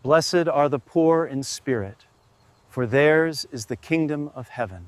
Blessed are the poor in spirit, for theirs is the kingdom of heaven.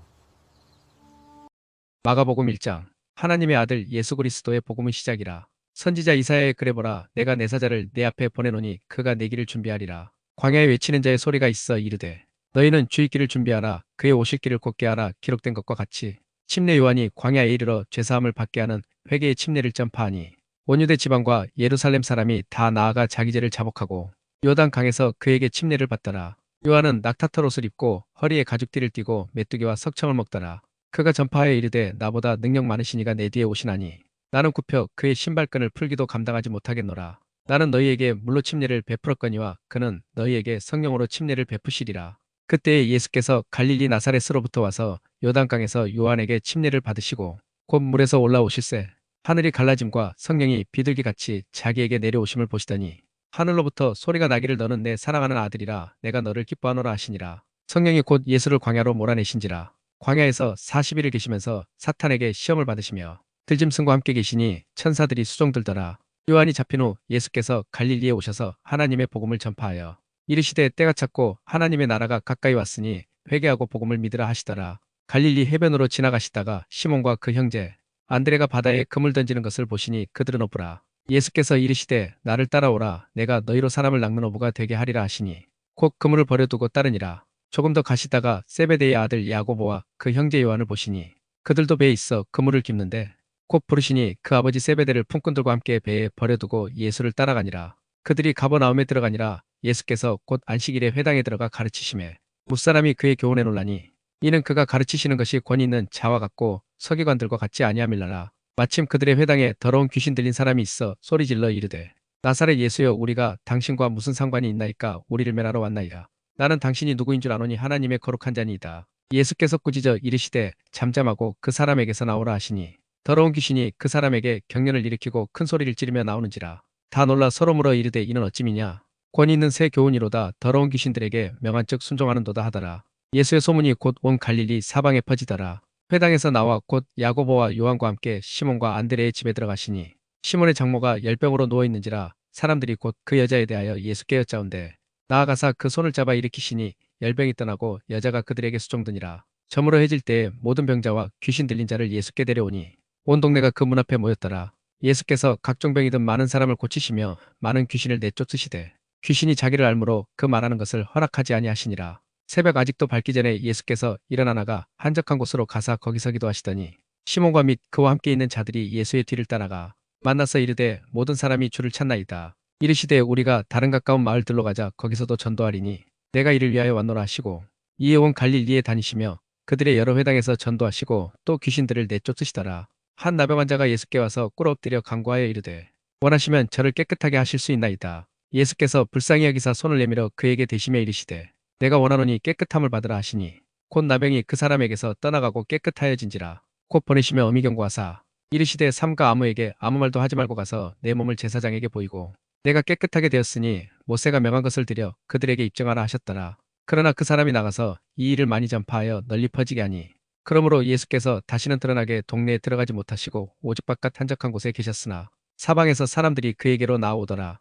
마가복음 1장. 하나님의 아들 예수 그리스도의 복음의 시작이라. 선지자 이사야의 글에 보라, 내가 내 사자를 내 앞에 보내노니 그가 내 길을 준비하리라. 광야에 외치는 자의 소리가 있어 이르되 너희는 주의 길을 준비하라, 그의 오실 길을 곧게 하라. 기록된 것과 같이 침례 요한이 광야에 이르러 죄사함을 받게 하는 회개의 침례를 전파하니 온 유대 지방과 예루살렘 사람이 다 나아가 자기 죄를 자복하고 요단 강에서 그에게 침례를 받더라. 요한은 낙타털 옷을 입고 허리에 가죽띠를 띠고 메뚜기와 석청을 먹더라. 그가 전파하여 이르되 나보다 능력 많으시니가 내 뒤에 오시나니 나는 굽혀 그의 신발끈을 풀기도 감당하지 못하겠노라. 나는 너희에게 물로 침례를 베풀었거니와 그는 너희에게 성령으로 침례를 베푸시리라. 그때에 예수께서 갈릴리 나사렛으로부터 와서 요단강에서 요한에게 침례를 받으시고 곧 물에서 올라오실새 하늘이 갈라짐과 성령이 비둘기같이 자기에게 내려오심을 보시더니 하늘로부터 소리가 나기를 너는 내 사랑하는 아들이라 내가 너를 기뻐하노라 하시니라. 성령이 곧 예수를 광야로 몰아내신지라. 광야에서 40일을 계시면서 사탄에게 시험을 받으시며 들짐승과 함께 계시니 천사들이 수종들더라. 요한이 잡힌 후 예수께서 갈릴리에 오셔서 하나님의 복음을 전파하여 이르시되 때가 찼고 하나님의 나라가 가까이 왔으니 회개하고 복음을 믿으라 하시더라. 갈릴리 해변으로 지나가시다가 시몬과 그 형제 안드레가 바다에 그물 던지는 것을 보시니 그들은 어부라. 예수께서 이르시되 나를 따라오라, 내가 너희로 사람을 낚는 어부가 되게 하리라 하시니 곧 그물을 버려두고 따르니라. 조금 더 가시다가 세베대의 아들 야고보와 그 형제 요한을 보시니 그들도 배에 있어 그물을 깁는데 곧 부르시니 그 아버지 세베대를 품꾼들과 함께 배에 버려두고 예수를 따라가니라. 그들이 가버나움에 들어가니라. 예수께서 곧 안식일에 회당에 들어가 가르치심에 무사람이 그의 교훈에 놀라니 이는 그가 가르치시는 것이 권위 있는 자와 같고 서기관들과 같지 아니함일라라. 마침 그들의 회당에 더러운 귀신 들린 사람이 있어 소리질러 이르되 나사렛 예수여, 우리가 당신과 무슨 상관이 있나이까? 우리를 멸하러 왔나이다. 나는 당신이 누구인 줄 아노니 하나님의 거룩한 자니이다. 예수께서 꾸짖어 이르시되 잠잠하고 그 사람에게서 나오라 하시니 더러운 귀신이 그 사람에게 경련을 일으키고 큰 소리를 지르며 나오는지라. 다 놀라 서로 물어 이르되 이는 어찌미냐? 권위 있는 새 교훈이로다. 더러운 귀신들에게 명한즉 순종하는도다 하더라. 예수의 소문이 곧 온 갈릴리 사방에 퍼지더라. 회당에서 나와 곧 야고보와 요한과 함께 시몬과 안드레의 집에 들어가시니 시몬의 장모가 열병으로 누워있는지라. 사람들이 곧 그 여자에 대하여 예수께 여짜온대 나아가사 그 손을 잡아 일으키시니 열병이 떠나고 여자가 그들에게 수종드니라. 저물어 해질 때에 모든 병자와 귀신 들린 자를 예수께 데려오니 온 동네가 그 문 앞에 모였더라. 예수께서 각종 병이든 많은 사람을 고치시며 많은 귀신을 내쫓으시되 귀신이 자기를 알므로 그 말하는 것을 허락하지 아니하시니라. 새벽 아직도 밝기 전에 예수께서 일어나 나가 한적한 곳으로 가사 거기서 기도하시더니 시몬과 및 그와 함께 있는 자들이 예수의 뒤를 따라가 만나서 이르되 모든 사람이 주를 찾나이다. 이르시되 우리가 다른 가까운 마을들로 가자. 거기서도 전도하리니 내가 이를 위하여 왔노라 하시고 이에 온 갈릴리에 다니시며 그들의 여러 회당에서 전도하시고 또 귀신들을 내쫓으시더라. 한 나병 환자가 예수께 와서 꿇어 엎드려 간구하여 이르되 원하시면 저를 깨끗하게 하실 수 있나이다. 예수께서 불쌍히 여기사 손을 내밀어 그에게 대시며 이르시되 내가 원하노니 깨끗함을 받으라 하시니 곧 나병이 그 사람에게서 떠나가고 깨끗하여진지라. 곧 보내시며 어미 경고하사 이르시되 삼가 아무에게 아무 말도 하지 말고 가서 내 몸을 제사장에게 보이고 내가 깨끗하게 되었으니 모세가 명한 것을 드려 그들에게 입증하라 하셨더라. 그러나 그 사람이 나가서 이 일을 많이 전파하여 널리 퍼지게 하니 그러므로 예수께서 다시는 드러나게 동네에 들어가지 못하시고 오직 바깥 한적한 곳에 계셨으나 사방에서 사람들이 그에게로 나오더라.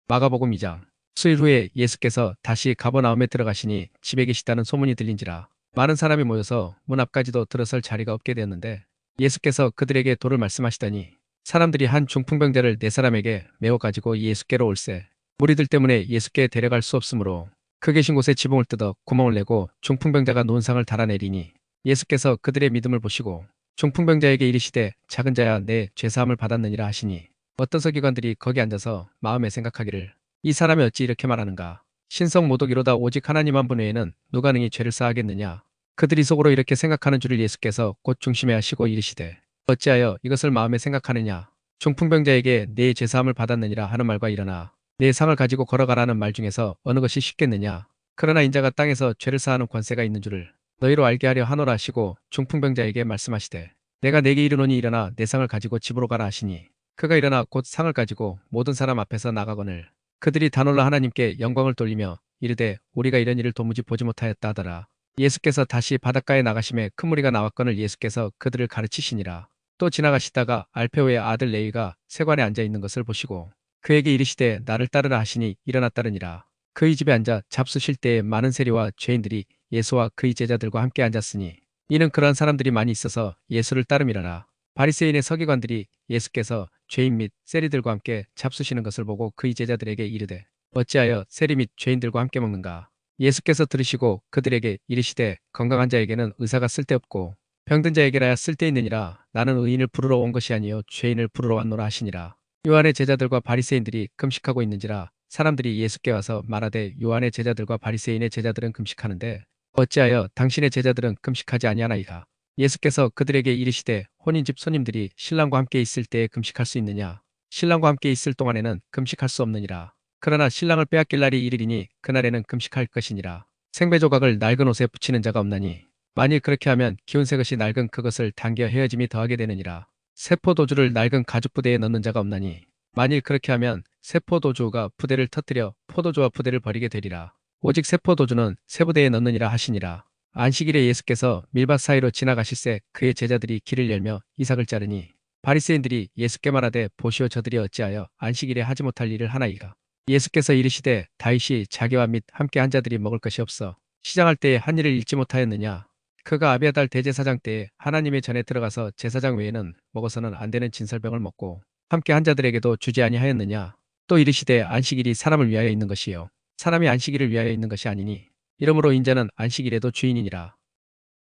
마가복음 2장. 수일 후에 예수께서 다시 가버나움에 들어가시니 집에 계시다는 소문이 들린지라. 많은 사람이 모여서 문 앞까지도 들어설 자리가 없게 되었는데 예수께서 그들에게 도를 말씀하시더니 사람들이 한 중풍병자를 네 사람에게 메워 가지고 예수께로 올세 무리들 때문에 예수께 데려갈 수 없으므로 그 계신 곳에 지붕을 뜯어 구멍을 내고 중풍병자가 놓은 상을 달아내리니 예수께서 그들의 믿음을 보시고 중풍병자에게 이르시되 작은 자야, 내 죄사함을 받았느니라 하시니 어떤 서기관들이 거기 앉아서 마음에 생각하기를 이 사람이 어찌 이렇게 말하는가? 신성 모독이로다. 오직 하나님 한 분 외에는 누가 능히 죄를 사하겠느냐? 그들이 속으로 이렇게 생각하는 줄을 예수께서 곧 중심에 하시고 이르시되 어찌하여 이것을 마음에 생각하느냐? 중풍병자에게 내 죄사함을 받았느니라 하는 말과 일어나 내 상을 가지고 걸어가라는 말 중에서 어느 것이 쉽겠느냐? 그러나 인자가 땅에서 죄를 사하는 권세가 있는 줄을 너희로 알게 하려 하노라 하시고 중풍병자에게 말씀하시되 내가 네게 이르노니 일어나 내 상을 가지고 집으로 가라 하시니 그가 일어나 곧 상을 가지고 모든 사람 앞에서 나가거늘 그들이 다 놀라 하나님께 영광을 돌리며 이르되 우리가 이런 일을 도무지 보지 못하였다 하더라. 예수께서 다시 바닷가에 나가심에 큰 무리가 나왔거늘 예수께서 그들을 가르치시니라. 또 지나가시다가 알페오의 아들 레위가 세관에 앉아 있는 것을 보시고 그에게 이르시되 나를 따르라 하시니 일어나 따르니라. 그의 집에 앉아 잡수실 때에 많은 세리와 죄인들이 예수와 그의 제자들과 함께 앉았으니 이는 그러한 사람들이 많이 있어서 예수를 따름이라라. 바리새인의 서기관들이 예수께서 죄인 및 세리들과 함께 잡수시는 것을 보고 그의 제자들에게 이르되 어찌하여 세리 및 죄인들과 함께 먹는가? 예수께서 들으시고 그들에게 이르시되 건강한 자에게는 의사가 쓸데없고 병든 자에게라야 쓸데있느니라. 나는 의인을 부르러 온 것이 아니요 죄인을 부르러 왔노라 하시니라. 요한의 제자들과 바리새인들이 금식하고 있는지라 사람들이 예수께 와서 말하되 요한의 제자들과 바리새인의 제자들은 금식하는데 어찌하여 당신의 제자들은 금식하지 아니하나이까? 예수께서 그들에게 이르시되 혼인집 손님들이 신랑과 함께 있을 때에 금식할 수 있느냐? 신랑과 함께 있을 동안에는 금식할 수 없느니라. 그러나 신랑을 빼앗길 날이 이르리니 그날에는 금식할 것이니라. 생배 조각을 낡은 옷에 붙이는 자가 없나니 만일 그렇게 하면 기운새 것이 낡은 그것을 당겨 헤어짐이 더하게 되느니라. 새 포도주를 낡은 가죽 부대에 넣는 자가 없나니 만일 그렇게 하면 새 포도주가 부대를 터뜨려 포도주와 부대를 버리게 되리라. 오직 새 포도주는 새 부대에 넣느니라 하시니라. 안식일에 예수께서 밀밭 사이로 지나가실새 그의 제자들이 길을 열며 이삭을 자르니 바리새인들이 예수께 말하되 보시오 저들이 어찌하여 안식일에 하지 못할 일을 하나이까? 예수께서 이르시되 다윗이 자기와 및 함께 한 자들이 먹을 것이 없어 시장할 때에 한 일을 잃지 못하였느냐? 그가 아비아달 대제사장 때에 하나님의 전에 들어가서 제사장 외에는 먹어서는 안 되는 진설병을 먹고 함께 한 자들에게도 주지 아니하였느냐? 또 이르시되 안식일이 사람을 위하여 있는 것이요 사람이 안식일을 위하여 있는 것이 아니니 이러므로 인자는 안식일에도 주인이니라.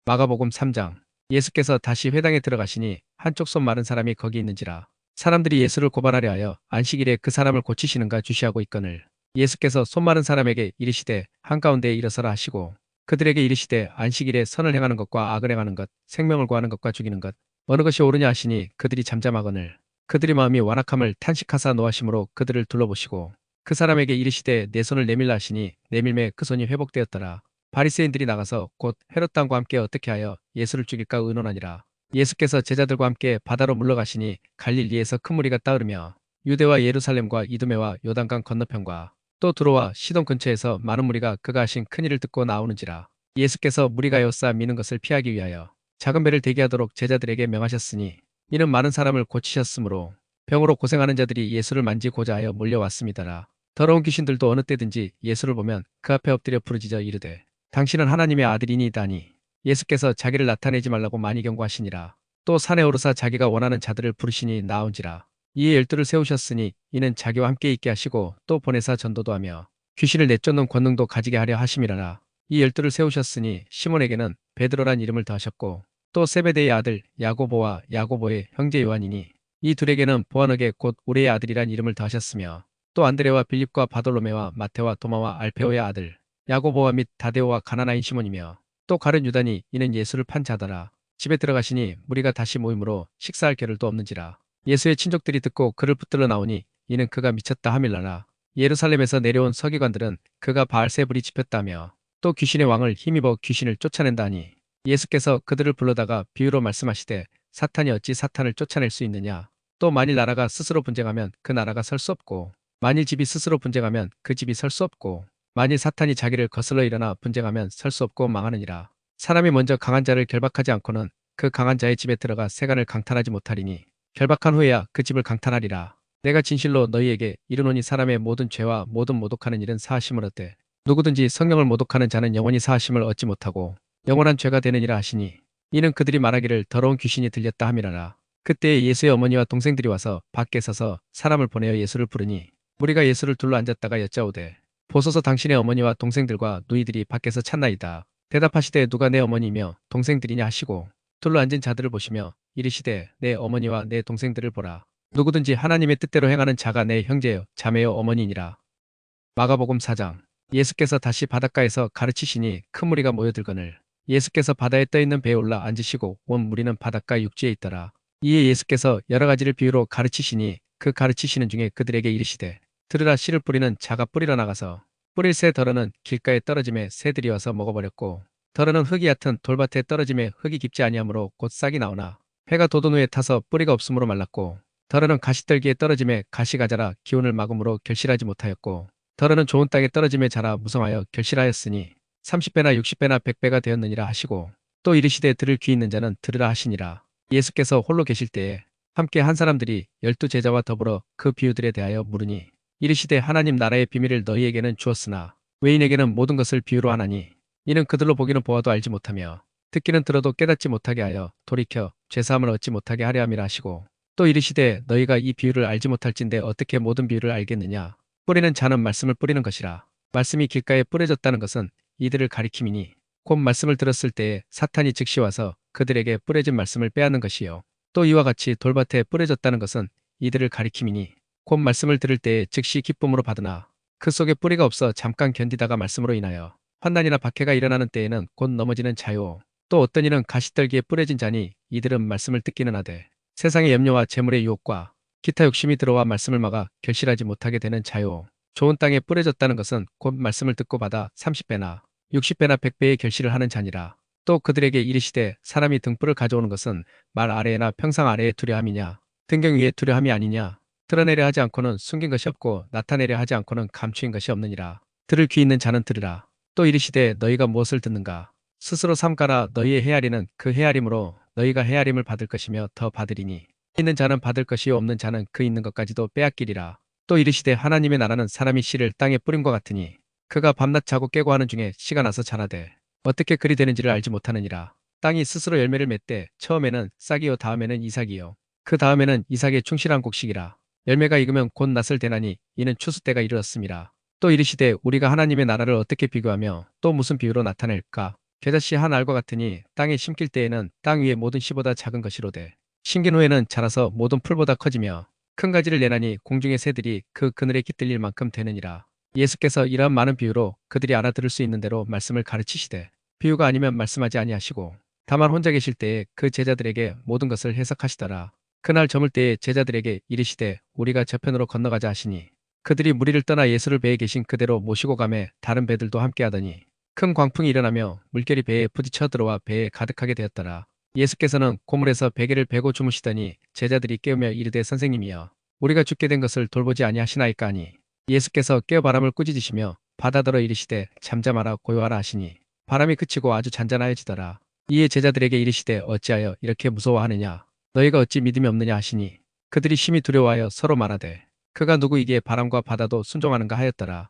마가복음 3장. 예수께서 다시 회당에 들어가시니 한쪽 손 마른 사람이 거기 있는지라. 사람들이 예수를 고발하려 하여 안식일에 그 사람을 고치시는가 주시하고 있거늘 예수께서 손 마른 사람에게 이르시되 한가운데에 일어서라 하시고 그들에게 이르시되 안식일에 선을 행하는 것과 악을 행하는 것 생명을 구하는 것과 죽이는 것 어느 것이 옳으냐 하시니 그들이 잠잠하거늘 그들의 마음이 완악함을 탄식하사 노하심으로 그들을 둘러보시고 그 사람에게 이르시되 내 손을 내밀라 하시니 내밀매 그 손이 회복되었더라. 바리새인들이 나가서 곧 헤롯 당과 함께 어떻게 하여 예수를 죽일까 의논하니라. 예수께서 제자들과 함께 바다로 물러가시니 갈릴리에서 큰 무리가 따르며 유대와 예루살렘과 이두메와 요단강 건너편과 또 두로와 시돈 근처에서 많은 무리가 그가 하신 큰일을 듣고 나오는지라. 예수께서 무리가 에워싸 미는 것을 피하기 위하여 작은 배를 대기하도록 제자들에게 명하셨으니 이는 많은 사람을 고치셨으므로 병으로 고생하는 자들이 예수를 만지고자 하여 몰려왔습니다라. 더러운 귀신들도 어느 때든지 예수를 보면 그 앞에 엎드려 부르짖어 이르되 당신은 하나님의 아들이니이다니 예수께서 자기를 나타내지 말라고 많이 경고하시니라. 또 산에 오르사 자기가 원하는 자들을 부르시니 나온지라. 이에 열두를 세우셨으니 이는 자기와 함께 있게 하시고 또 보내사 전도도 하며 귀신을 내쫓는 권능도 가지게 하려 하심이라라. 이 열두를 세우셨으니 시몬에게는 베드로란 이름을 더하셨고 또 세베대의 아들 야고보와 야고보의 형제 요한이니 이 둘에게는 보아너게 곧 우레의 아들이란 이름을 더하셨으며 또 안드레와 빌립과 바돌로메와 마테와 도마와 알페오의 아들 야고보와 및 다데오와 가나나인 시몬이며 또 가룟 유다니 이는 예수를 판 자더라. 집에 들어가시니 무리가 다시 모임으로 식사할 겨를도 없는지라. 예수의 친족들이 듣고 그를 붙들러 나오니 이는 그가 미쳤다 하밀라라. 예루살렘에서 내려온 서기관들은 그가 바알세불이 집혔다며 또 귀신의 왕을 힘입어 귀신을 쫓아낸다 하니 예수께서 그들을 불러다가 비유로 말씀하시되 사탄이 어찌 사탄을 쫓아낼 수 있느냐. 또 만일 나라가 스스로 분쟁하면 그 나라가 설 수 없고 만일 집이 스스로 분쟁하면 그 집이 설 수 없고 만일 사탄이 자기를 거슬러 일어나 분쟁하면 설 수 없고 망하느니라. 사람이 먼저 강한 자를 결박하지 않고는 그 강한 자의 집에 들어가 세간을 강탈하지 못하리니 결박한 후에야 그 집을 강탈하리라. 내가 진실로 너희에게 이르노니 사람의 모든 죄와 모든 모독하는 일은 사하심을 얻되 누구든지 성령을 모독하는 자는 영원히 사하심을 얻지 못하고 영원한 죄가 되느니라 하시니 이는 그들이 말하기를 더러운 귀신이 들렸다 함이라라. 그때에 예수의 어머니와 동생들이 와서 밖에 서서 사람을 보내어 예수를 부르니 무리가 예수를 둘러 앉았다가 여짜오되 보소서 당신의 어머니와 동생들과 누이들이 밖에서 찾나이다. 대답하시되 누가 내 어머니며 동생들이냐 하시고 둘러 앉은 자들을 보시며 이르시되 내 어머니와 내 동생들을 보라. 누구든지 하나님의 뜻대로 행하는 자가 내 형제요 자매요 어머니니라. 마가복음 4장. 예수께서 다시 바닷가에서 가르치시니 큰 무리가 모여들거늘 예수께서 바다에 떠있는 배에 올라 앉으시고 온 무리는 바닷가 육지에 있더라. 이에 예수께서 여러 가지를 비유로 가르치시니 그 가르치시는 중에 그들에게 이르시되 들으라. 씨를 뿌리는 자가 뿌리러 나가서 뿌릴 새 덜어는 길가에 떨어짐에 새들이 와서 먹어버렸고 덜어는 흙이 얕은 돌밭에 떨어짐에 흙이 깊지 아니하므로 곧 싹이 나오나 해가 돋은 후에 타서 뿌리가 없으므로 말랐고 덜어는 가시떨기에 떨어짐에 가시가 자라 기온을 막음으로 결실하지 못하였고 덜어는 좋은 땅에 떨어짐에 자라 무성하여 결실하였으니 30배나 60배나 100배가 되었느니라 하시고 또 이르시되 들을 귀 있는 자는 들으라 하시니라. 예수께서 홀로 계실 때에 함께 한 사람들이 12 제자와 더불어 그 비유들에 대하여 물으니 이르시되 하나님 나라의 비밀을 너희에게는 주었으나 외인에게는 모든 것을 비유로 하나니 이는 그들로 보기는 보아도 알지 못하며 듣기는 들어도 깨닫지 못하게 하여 돌이켜 죄사함을 얻지 못하게 하려 함이라 하시고 또 이르시되 너희가 이 비유를 알지 못할진대 어떻게 모든 비유를 알겠느냐. 뿌리는 자는 말씀을 뿌리는 것이라. 말씀이 길가에 뿌려졌다는 것은 이들을 가리킴이니 곧 말씀을 들었을 때에 사탄이 즉시 와서 그들에게 뿌려진 말씀을 빼앗는 것이요. 또 이와 같이 돌밭에 뿌려졌다는 것은 이들을 가리킴이니 곧 말씀을 들을 때에 즉시 기쁨으로 받으나 그 속에 뿌리가 없어 잠깐 견디다가 말씀으로 인하여 환난이나 박해가 일어나는 때에는 곧 넘어지는 자요. 또 어떤 이는 가시떨기에 뿌려진 자니 이들은 말씀을 듣기는 하되 세상의 염려와 재물의 유혹과 기타 욕심이 들어와 말씀을 막아 결실하지 못하게 되는 자요. 좋은 땅에 뿌려졌다는 것은 곧 말씀을 듣고 받아 30배나 60배나 100배의 결실을 하는 자니라. 또 그들에게 이르시되 사람이 등불을 가져오는 것은 말 아래에나 평상 아래에 두려 함이냐 등경 위에 두려 함이 아니냐. 드러내려 하지 않고는 숨긴 것이 없고 나타내려 하지 않고는 감추인 것이 없느니라. 들을 귀 있는 자는 들으라. 또 이르시되 너희가 무엇을 듣는가 스스로 삼가라. 너희의 헤아리는 그 헤아림으로 너희가 헤아림을 받을 것이며 더 받으리니 있는 자는 받을 것이요 없는 자는 그 있는 것까지도 빼앗기리라. 또 이르시되 하나님의 나라는 사람이 씨를 땅에 뿌림과 같으니 그가 밤낮 자고 깨고 하는 중에 씨가 나서 자라되 어떻게 그리 되는지를 알지 못하느니라. 땅이 스스로 열매를 맺되 처음에는 싹이요 다음에는 이삭이요 그 다음에는 이삭의 충실한 곡식이라. 열매가 익으면 곧 낫을 대나니 이는 추수 때가 이르렀음이라. 또 이르시되 우리가 하나님의 나라를 어떻게 비교하며 또 무슨 비유로 나타낼까. 겨자씨 한 알과 같으니 땅에 심길 때에는 땅 위의 모든 씨보다 작은 것이로되 심긴 후에는 자라서 모든 풀보다 커지며 큰 가지를 내나니 공중의 새들이 그 그늘에 깃들릴 만큼 되느니라. 예수께서 이러한 많은 비유로 그들이 알아들을 수 있는 대로 말씀을 가르치시되 비유가 아니면 말씀하지 아니하시고 다만 혼자 계실 때에 그 제자들에게 모든 것을 해석하시더라. 그날 저물 때에 제자들에게 이르시되 우리가 저편으로 건너가자 하시니 그들이 무리를 떠나 예수를 배에 계신 그대로 모시고 가매 다른 배들도 함께 하더니 큰 광풍이 일어나며 물결이 배에 부딪혀 들어와 배에 가득하게 되었더라. 예수께서는 고물에서 베개를 베고 주무시더니 제자들이 깨우며 이르되 선생님이여 우리가 죽게 된 것을 돌보지 아니하시나이까 하니 예수께서 깨어 바람을 꾸짖으시며 바다더러 이르시되 잠잠하라 고요하라 하시니 바람이 그치고 아주 잔잔하여지더라. 이에 제자들에게 이르시되 어찌하여 이렇게 무서워하느냐 너희가 어찌 믿음이 없느냐 하시니 그들이 심히 두려워하여 서로 말하되 그가 누구이기에 바람과 바다도 순종하는가 하였더라.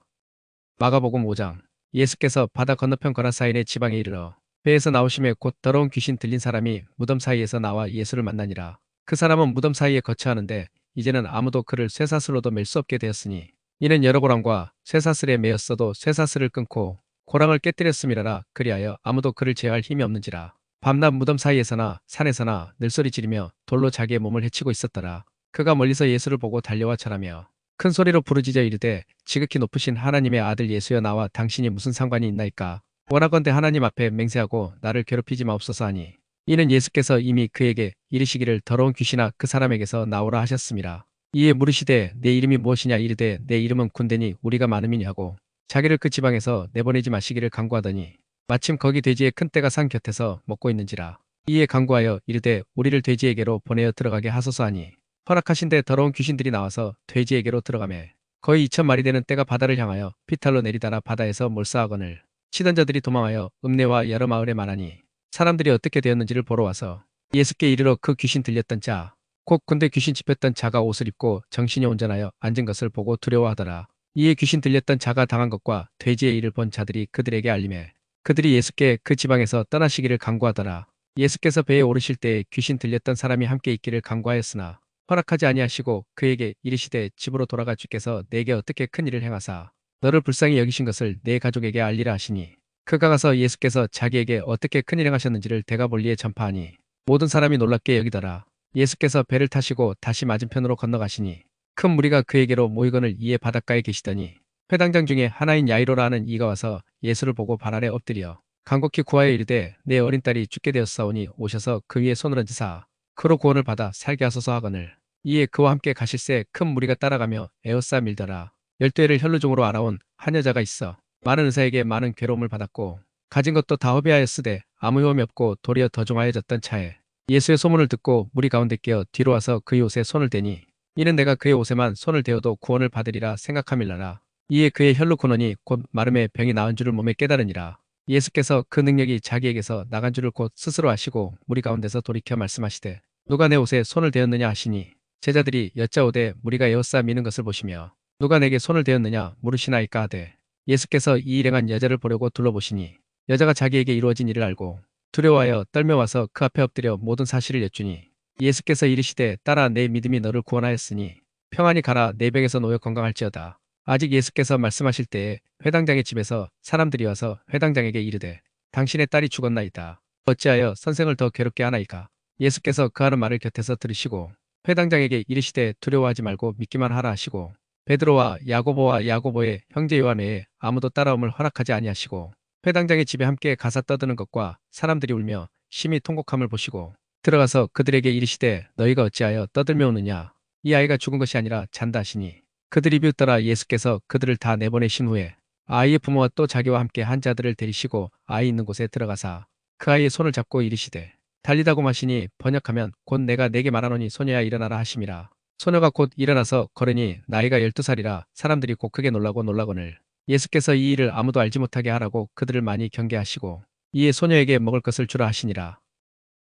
마가복음 5장. 예수께서 바다 건너편 거라사인의 지방에 이르러 배에서 나오심에 곧 더러운 귀신 들린 사람이 무덤 사이에서 나와 예수를 만나니라. 그 사람은 무덤 사이에 거처하는데 이제는 아무도 그를 쇠사슬로도 맬 수 없게 되었으니 이는 여러 고랑과 쇠사슬에 매였어도 쇠사슬을 끊고 고랑을 깨뜨렸음이라라. 그리하여 아무도 그를 제어할 힘이 없는지라. 밤낮 무덤 사이에서나 산에서나 늘소리 지르며 돌로 자기의 몸을 해치고 있었더라. 그가 멀리서 예수를 보고 달려와 절하며 큰 소리로 부르짖어 이르되 지극히 높으신 하나님의 아들 예수여 나와 당신이 무슨 상관이 있나이까. 원하건대 하나님 앞에 맹세하고 나를 괴롭히지 마옵소서 하니 이는 예수께서 이미 그에게 이르시기를 더러운 귀신아 그 사람에게서 나오라 하셨음이라. 이에 물으시되 내 이름이 무엇이냐 이르되 내 이름은 군대니 우리가 많음이니 하고 자기를 그 지방에서 내보내지 마시기를 간구하더니 마침 거기 돼지의 큰 떼가 산 곁에서 먹고 있는지라. 이에 간구하여 이르되 우리를 돼지에게로 보내어 들어가게 하소서 하니 허락하신데 더러운 귀신들이 나와서 돼지에게로 들어가매 거의 2,000마리 되는 떼가 바다를 향하여 피탈로 내리다라 바다에서 몰사하거늘 치던 자들이 도망하여 읍내와 여러 마을에 말하니 사람들이 어떻게 되었는지를 보러 와서 예수께 이르러 그 귀신 들렸던 자 곧 군대 귀신 집혔던 자가 옷을 입고 정신이 온전하여 앉은 것을 보고 두려워하더라. 이에 귀신 들렸던 자가 당한 것과 돼지의 일을 본 자들이 그들에게 알림해 그들이 예수께 그 지방에서 떠나시기를 간구하더라. 예수께서 배에 오르실 때에 귀신 들렸던 사람이 함께 있기를 간구하였으나 허락하지 아니하시고 그에게 이르시되 집으로 돌아가 주께서 내게 어떻게 큰 일을 행하사 너를 불쌍히 여기신 것을 내 가족에게 알리라 하시니 그가 가서 예수께서 자기에게 어떻게 큰 일 행하셨는지를 대가볼리에 전파하니 모든 사람이 놀랍게 여기더라. 예수께서 배를 타시고 다시 맞은편으로 건너가시니 큰 무리가 그에게로 모이거늘 이에 바닷가에 계시더니 회당장 중에 하나인 야이로라 하는 이가 와서 예수를 보고 발 아래 엎드려 간곡히 구하여 이르되 내 어린 딸이 죽게 되었사오니 오셔서 그 위에 손을 얹으사 그로 구원을 받아 살게 하소서 하거늘 이에 그와 함께 가실새 큰 무리가 따라가며 에워싸 밀더라. 12해를 혈루종으로 알아온 한 여자가 있어 많은 의사에게 많은 괴로움을 받았고 가진 것도 다 허비하였으되 아무 효험이 없고 도리어 더 종하여졌던 차에 예수의 소문을 듣고 무리 가운데 끼어 뒤로 와서 그의 옷에 손을 대니 이는 내가 그의 옷에만 손을 대어도 구원을 받으리라 생각함일라라. 이에 그의 혈루 근원이 곧 마름에 병이 나은 줄을 몸에 깨달으니라. 예수께서 그 능력이 자기에게서 나간 줄을 곧 스스로 아시고 무리 가운데서 돌이켜 말씀하시되 누가 내 옷에 손을 대었느냐 하시니 제자들이 여짜오되 무리가 에워싸 미는 것을 보시며 누가 내게 손을 대었느냐 물으시나이까 하되 예수께서 이 일행한 여자를 보려고 둘러보시니 여자가 자기에게 이루어진 일을 알고 두려워하여 떨며 와서 그 앞에 엎드려 모든 사실을 여쭈니 예수께서 이르시되 딸아 내 믿음이 너를 구원하였으니 평안히 가라 내 병에서 놓여 건강할지어다. 아직 예수께서 말씀하실 때에 회당장의 집에서 사람들이 와서 회당장에게 이르되 당신의 딸이 죽었나이다. 어찌하여 선생을 더 괴롭게 하나이까. 예수께서 그 하는 말을 곁에서 들으시고 회당장에게 이르시되 두려워하지 말고 믿기만 하라 하시고 베드로와 야고보의 형제 요한 외에 아무도 따라옴을 허락하지 아니하시고 회당장의 집에 함께 가사 떠드는 것과 사람들이 울며 심히 통곡함을 보시고 들어가서 그들에게 이르시되 너희가 어찌하여 떠들며 우느냐. 이 아이가 죽은 것이 아니라 잔다 하시니 그들이 비웃더라. 예수께서 그들을 다 내보내신 후에 아이의 부모와 또 자기와 함께 한 자들을 데리시고 아이 있는 곳에 들어가사 그 아이의 손을 잡고 이르시되 달리다고 마시니 번역하면 곧 내가 내게 말하노니 소녀야 일어나라 하심이라. 소녀가 곧 일어나서 걸으니 나이가 12살이라 사람들이 곧 크게 놀라거늘 예수께서 이 일을 아무도 알지 못하게 하라고 그들을 많이 경계하시고 이에 소녀에게 먹을 것을 주라 하시니라.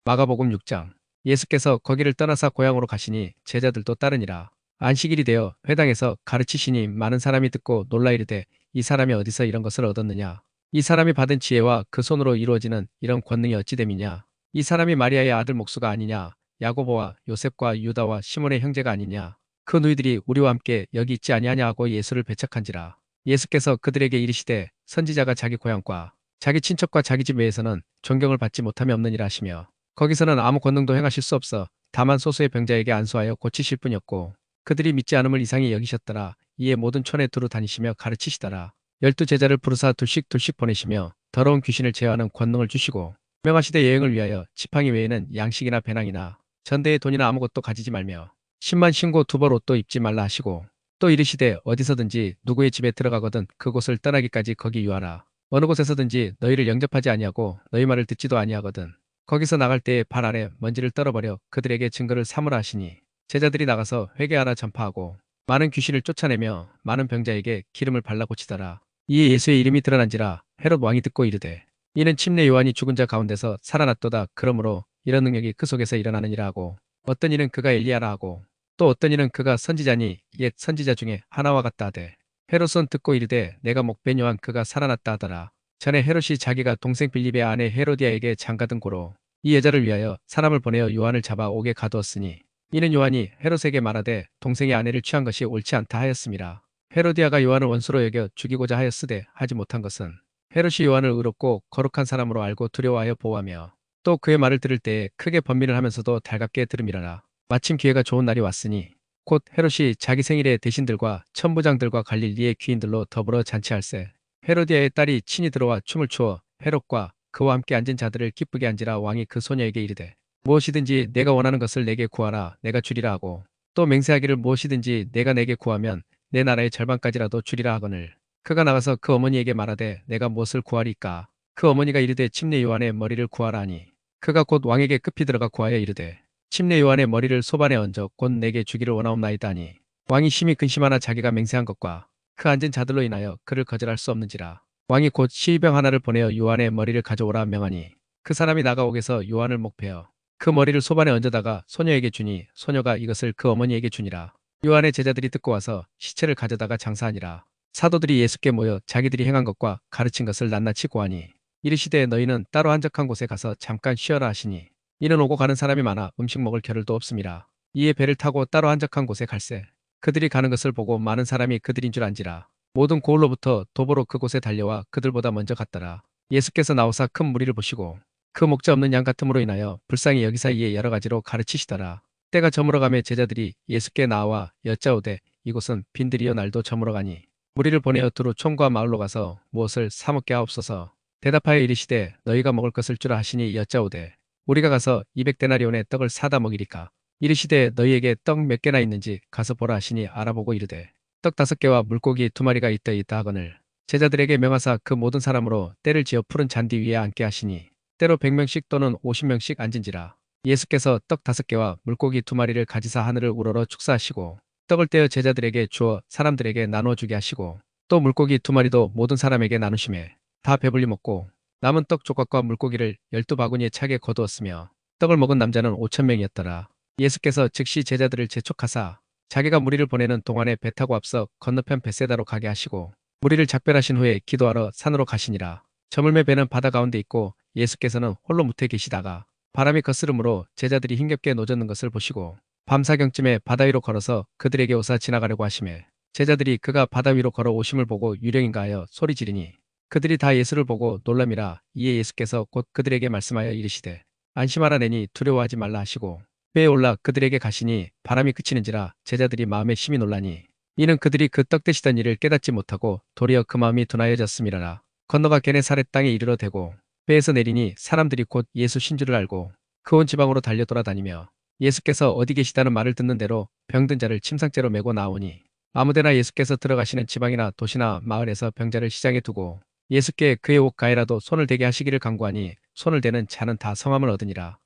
마가복음 6장. 예수께서 거기를 떠나사 고향으로 가시니 제자들도 따르니라. 안식일이 되어 회당에서 가르치시니 많은 사람이 듣고 놀라 이르되 이 사람이 어디서 이런 것을 얻었느냐. 이 사람이 받은 지혜와 그 손으로 이루어지는 이런 권능이 어찌 됨이냐. 이 사람이 마리아의 아들 목수가 아니냐. 야고보와 요셉과 유다와 시몬의 형제가 아니냐. 그 누이들이 우리와 함께 여기 있지 아니하냐 하고 예수를 배척한지라. 예수께서 그들에게 이르시되 선지자가 자기 고향과 자기 친척과 자기 집 외에서는 존경을 받지 못함이 없느니라 하시며 거기서는 아무 권능도 행하실 수 없어 다만 소수의 병자에게 안수하여 고치실 뿐이었고 그들이 믿지 않음을 이상히 여기셨더라. 이에 모든 촌에 두루 다니시며 가르치시더라. 12제자를 부르사 둘씩 보내시며 더러운 귀신을 제어하는 권능을 주시고 명하시되 여행을 위하여 지팡이 외에는 양식이나 배낭이나 전대의 돈이나 아무것도 가지지 말며 10만 신고 두벌 옷도 입지 말라 하시고 또 이르시되 어디서든지 누구의 집에 들어가거든 그곳을 떠나기까지 거기 유하라. 어느 곳에서든지 너희를 영접하지 아니하고 너희 말을 듣지도 아니하거든 거기서 나갈 때에 발 아래 먼지를 떨어버려 그들에게 증거를 삼으라 하시니 제자들이 나가서 회개하라 전파하고 많은 귀신을 쫓아내며 많은 병자에게 기름을 발라 고치더라. 이에 예수의 이름이 드러난지라 헤롯 왕이 듣고 이르되 이는 침례 요한이 죽은 자 가운데서 살아났도다. 그러므로 이런 능력이 그 속에서 일어나느니라 하고 어떤 이는 그가 엘리야라 하고 또 어떤 이는 그가 선지자니 옛 선지자 중에 하나와 같다 하되 헤롯은 듣고 이르되 내가 목벤 요한 그가 살아났다 하더라. 전에 헤롯이 자기가 동생 빌립의 아내 헤로디아에게 장가든 고로 이 여자를 위하여 사람을 보내어 요한을 잡아 옥에 가두었으니 이는 요한이 헤롯에게 말하되 동생의 아내를 취한 것이 옳지 않다 하였음이라. 헤로디아가 요한을 원수로 여겨 죽이고자 하였으되 하지 못한 것은 헤롯이 요한을 의롭고 거룩한 사람으로 알고 두려워하여 보호하며 또 그의 말을 들을 때에 크게 번민을 하면서도 달갑게 들음이라라. 마침 기회가 좋은 날이 왔으니 곧 헤롯이 자기 생일에 대신들과 천부장들과 갈릴리의 귀인들로 더불어 잔치할세. 헤로디아의 딸이 친히 들어와 춤을 추어 헤롯과 그와 함께 앉은 자들을 기쁘게 한지라. 왕이 그 소녀에게 이르되 무엇이든지 내가 원하는 것을 내게 구하라 내가 주리라 하고 또 맹세하기를 무엇이든지 내가 내게 구하면 내 나라의 절반까지라도 주리라 하거늘 그가 나가서 그 어머니에게 말하되 내가 무엇을 구하리까. 그 어머니가 이르되 침례 요한의 머리를 구하라 하니 그가 곧 왕에게 급히 들어가 구하여 이르되 침례 요한의 머리를 소반에 얹어 곧 내게 주기를 원하옵나이다 하니 왕이 심히 근심하나 자기가 맹세한 것과 그 앉은 자들로 인하여 그를 거절할 수 없는지라. 왕이 곧 시의병 하나를 보내어 요한의 머리를 가져오라 명하니 그 사람이 나가 옥에서 요한을 목베어 그 머리를 소반에 얹어다가 소녀에게 주니 소녀가 이것을 그 어머니에게 주니라. 요한의 제자들이 듣고 와서 시체를 가져다가 장사하니라. 사도들이 예수께 모여 자기들이 행한 것과 가르친 것을 낱낱이 고하니 이르시되 너희는 따로 한적한 곳에 가서 잠깐 쉬어라 하시니 이는 오고 가는 사람이 많아 음식 먹을 겨를도 없음이라. 이에 배를 타고 따로 한적한 곳에 갈새 그들이 가는 것을 보고 많은 사람이 그들인 줄 안지라. 모든 고을로부터 도보로 그곳에 달려와 그들보다 먼저 갔더라. 예수께서 나오사 큰 무리를 보시고 그 목자 없는 양 같음으로 인하여 불쌍히 여기사 이에 여러 가지로 가르치시더라. 때가 저물어가며 제자들이 예수께 나와 여짜오되 이곳은 빈들이여 날도 저물어가니 무리를 보내어 두루 촌과 마을로 가서 무엇을 사 먹게 하옵소서. 대답하여 이르시되 너희가 먹을 것을 주라 하시니 여짜오되 우리가 가서 200데나리온의 떡을 사다 먹이리까. 이르시되 너희에게 떡 몇 개나 있는지 가서 보라 하시니 알아보고 이르되 떡 5개와 물고기 2마리가 있다 하거늘 제자들에게 명하사 그 모든 사람으로 때를 지어 푸른 잔디 위에 앉게 하시니 때로 100명씩 또는 50명씩 앉은지라. 예수께서 떡 5개와 물고기 2마리를 가지사 하늘을 우러러 축사하시고 떡을 떼어 제자들에게 주어 사람들에게 나누어 주게 하시고 또 물고기 2마리도 모든 사람에게 나누심에 다 배불리 먹고 남은 떡 조각과 물고기를 12바구니에 차게 거두었으며 떡을 먹은 남자는 5,000명이었더라. 예수께서 즉시 제자들을 재촉하사 자기가 무리를 보내는 동안에 배 타고 앞서 건너편 벳세다로 가게 하시고 무리를 작별하신 후에 기도하러 산으로 가시니라. 저물매 배는 바다 가운데 있고 예수께서는 홀로 무태 계시다가 바람이 거스름으로 제자들이 힘겹게 노젓는 것을 보시고 밤사경쯤에 바다 위로 걸어서 그들에게 오사 지나가려고 하시매 제자들이 그가 바다 위로 걸어 오심을 보고 유령인가 하여 소리 지르니 그들이 다 예수를 보고 놀람이라. 이에 예수께서 곧 그들에게 말씀하여 이르시되 안심하라. 내니 두려워하지 말라 하시고 배에 올라 그들에게 가시니 바람이 그치는지라 제자들이 마음에 심히 놀라니 이는 그들이 그 떡 드시던 일을 깨닫지 못하고 도리어 그 마음이 둔하여졌음이라라. 건너가 게네사렛 땅에 이르러 대고 배에서 내리니 사람들이 곧 예수 신주를 알고 그 온 지방으로 달려 돌아다니며 예수께서 어디 계시다는 말을 듣는 대로 병든 자를 침상째로 메고 나오니 아무데나 예수께서 들어가시는 지방이나 도시나 마을에서 병자를 시장에 두고 예수께 그의 옷 가에라도 손을 대게 하시기를 간구하니 손을 대는 자는 다 성함을 얻으니라.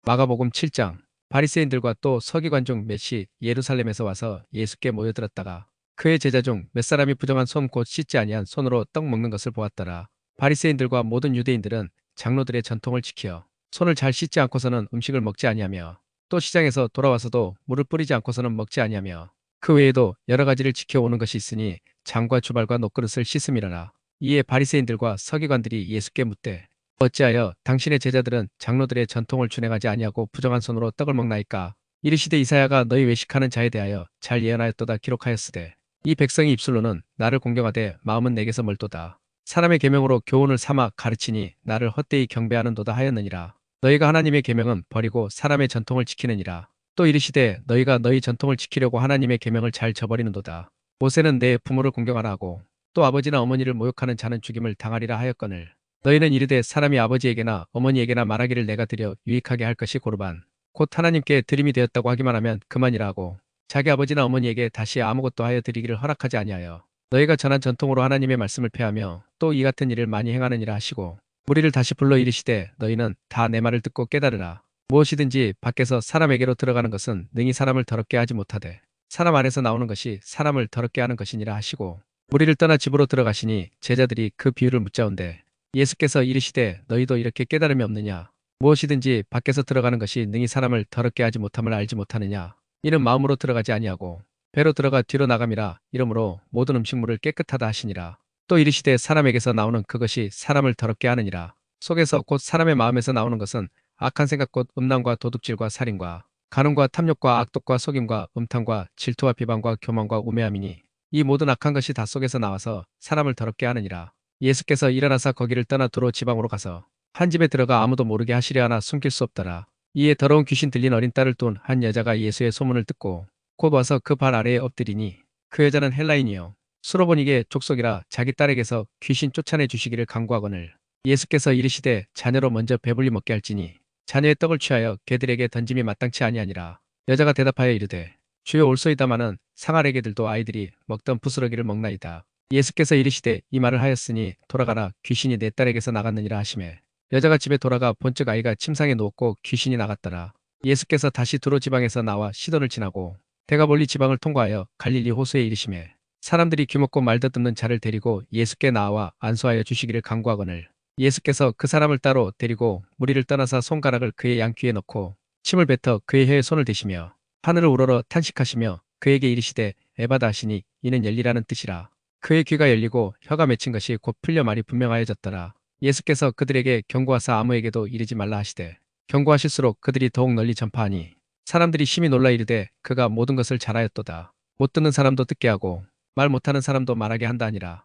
마가복음 7장. 바리새인들과 또 서기관 중 몇이 예루살렘에서 와서 예수께 모여들었다가 그의 제자 중 몇 사람이 부정한 손 곧 씻지 아니한 손으로 떡 먹는 것을 보았더라. 바리새인들과 모든 유대인들은 장로들의 전통을 지켜 손을 잘 씻지 않고서는 음식을 먹지 아니하며 또 시장에서 돌아와서도 물을 뿌리지 않고서는 먹지 아니하며 그 외에도 여러 가지를 지켜오는 것이 있으니 장과 주발과 녹그릇을 씻음이라라. 이에 바리새인들과 서기관들이 예수께 묻되 어찌하여 당신의 제자들은 장로들의 전통을 준행하지 아니하고 부정한 손으로 떡을 먹나이까? 이르시되 이사야가 너희 외식하는 자에 대하여 잘 예언하였도다 기록하였으되 이 백성이 입술로는 나를 공경하되 마음은 내게서 멀도다. 사람의 계명으로 교훈을 삼아 가르치니 나를 헛되이 경배하는도다 하였느니라. 너희가 하나님의 계명은 버리고 사람의 전통을 지키느니라. 또 이르시되 너희가 너희 전통을 지키려고 하나님의 계명을 잘 저버리는도다. 모세는 내 부모를 공경하라 하고 또 아버지나 어머니를 모욕하는 자는 죽임을 당하리라 하였거늘 너희는 이르되 사람이 아버지에게나 어머니에게나 말하기를 내가 드려 유익하게 할 것이 고르반 곧 하나님께 드림이 되었다고 하기만 하면 그만이라 하고 자기 아버지나 어머니에게 다시 아무것도 하여 드리기를 허락하지 아니하여 너희가 전한 전통으로 하나님의 말씀을 폐하며 또 이 같은 일을 많이 행하느니라 하시고 무리를 다시 불러 이르시되 너희는 다 내 말을 듣고 깨달으라. 무엇이든지 밖에서 사람에게로 들어가는 것은 능히 사람을 더럽게 하지 못하되 사람 안에서 나오는 것이 사람을 더럽게 하는 것이니라 하시고 무리를 떠나 집으로 들어가시니 제자들이 그 비유를 묻자온대 예수께서 이르시되 너희도 이렇게 깨달음이 없느냐? 무엇이든지 밖에서 들어가는 것이 능히 사람을 더럽게 하지 못함을 알지 못하느냐? 이는 마음으로 들어가지 아니하고 배로 들어가 뒤로 나감이라. 이러므로 모든 음식물을 깨끗하다 하시니라. 또 이르시되 사람에게서 나오는 그것이 사람을 더럽게 하느니라. 속에서 곧 사람의 마음에서 나오는 것은 악한 생각 곧 음란과 도둑질과 살인과 간음과 탐욕과 악독과 속임과 음탕과 질투와 비방과 교만과 우매함이니 이 모든 악한 것이 다 속에서 나와서 사람을 더럽게 하느니라. 예수께서 일어나사 거기를 떠나 두로 지방으로 가서 한 집에 들어가 아무도 모르게 하시려 하나 숨길 수 없더라. 이에 더러운 귀신 들린 어린 딸을 둔 한 여자가 예수의 소문을 듣고 곧 와서 그 발 아래에 엎드리니 그 여자는 헬라인이요 수로보니게 족속이라 자기 딸에게서 귀신 쫓아내 주시기를 간구하거늘 예수께서 이르시되 자녀로 먼저 배불리 먹게 할지니 자녀의 떡을 취하여 개들에게 던짐이 마땅치 아니하니라. 여자가 대답하여 이르되 주여 올소이다마는 상할 애개들도 아이들이 먹던 부스러기를 먹나이다. 예수께서 이르시되 이 말을 하였으니 돌아가라 귀신이 내 딸에게서 나갔느니라 하시매 여자가 집에 돌아가 본즉 아이가 침상에 누웠고 귀신이 나갔더라. 예수께서 다시 두로 지방에서 나와 시돈을 지나고 데가볼리 지방을 통과하여 갈릴리 호수에 이르시매 사람들이 귀먹고 말더듬는 자를 데리고 예수께 나와 안수하여 주시기를 간구하거늘 예수께서 그 사람을 따로 데리고 무리를 떠나사 손가락을 그의 양귀에 넣고 침을 뱉어 그의 혀에 손을 대시며 하늘을 우러러 탄식하시며 그에게 이르시되 에바다 하시니 이는 열리라는 뜻이라. 그의 귀가 열리고 혀가 맺힌 것이 곧 풀려 말이 분명하여졌더라. 예수께서 그들에게 경고하사 아무에게도 이르지 말라 하시되 경고하실수록 그들이 더욱 널리 전파하니 사람들이 심히 놀라 이르되 그가 모든 것을 잘하였도다. 못 듣는 사람도 듣게 하고 말 못하는 사람도 말하게 한다 하니라.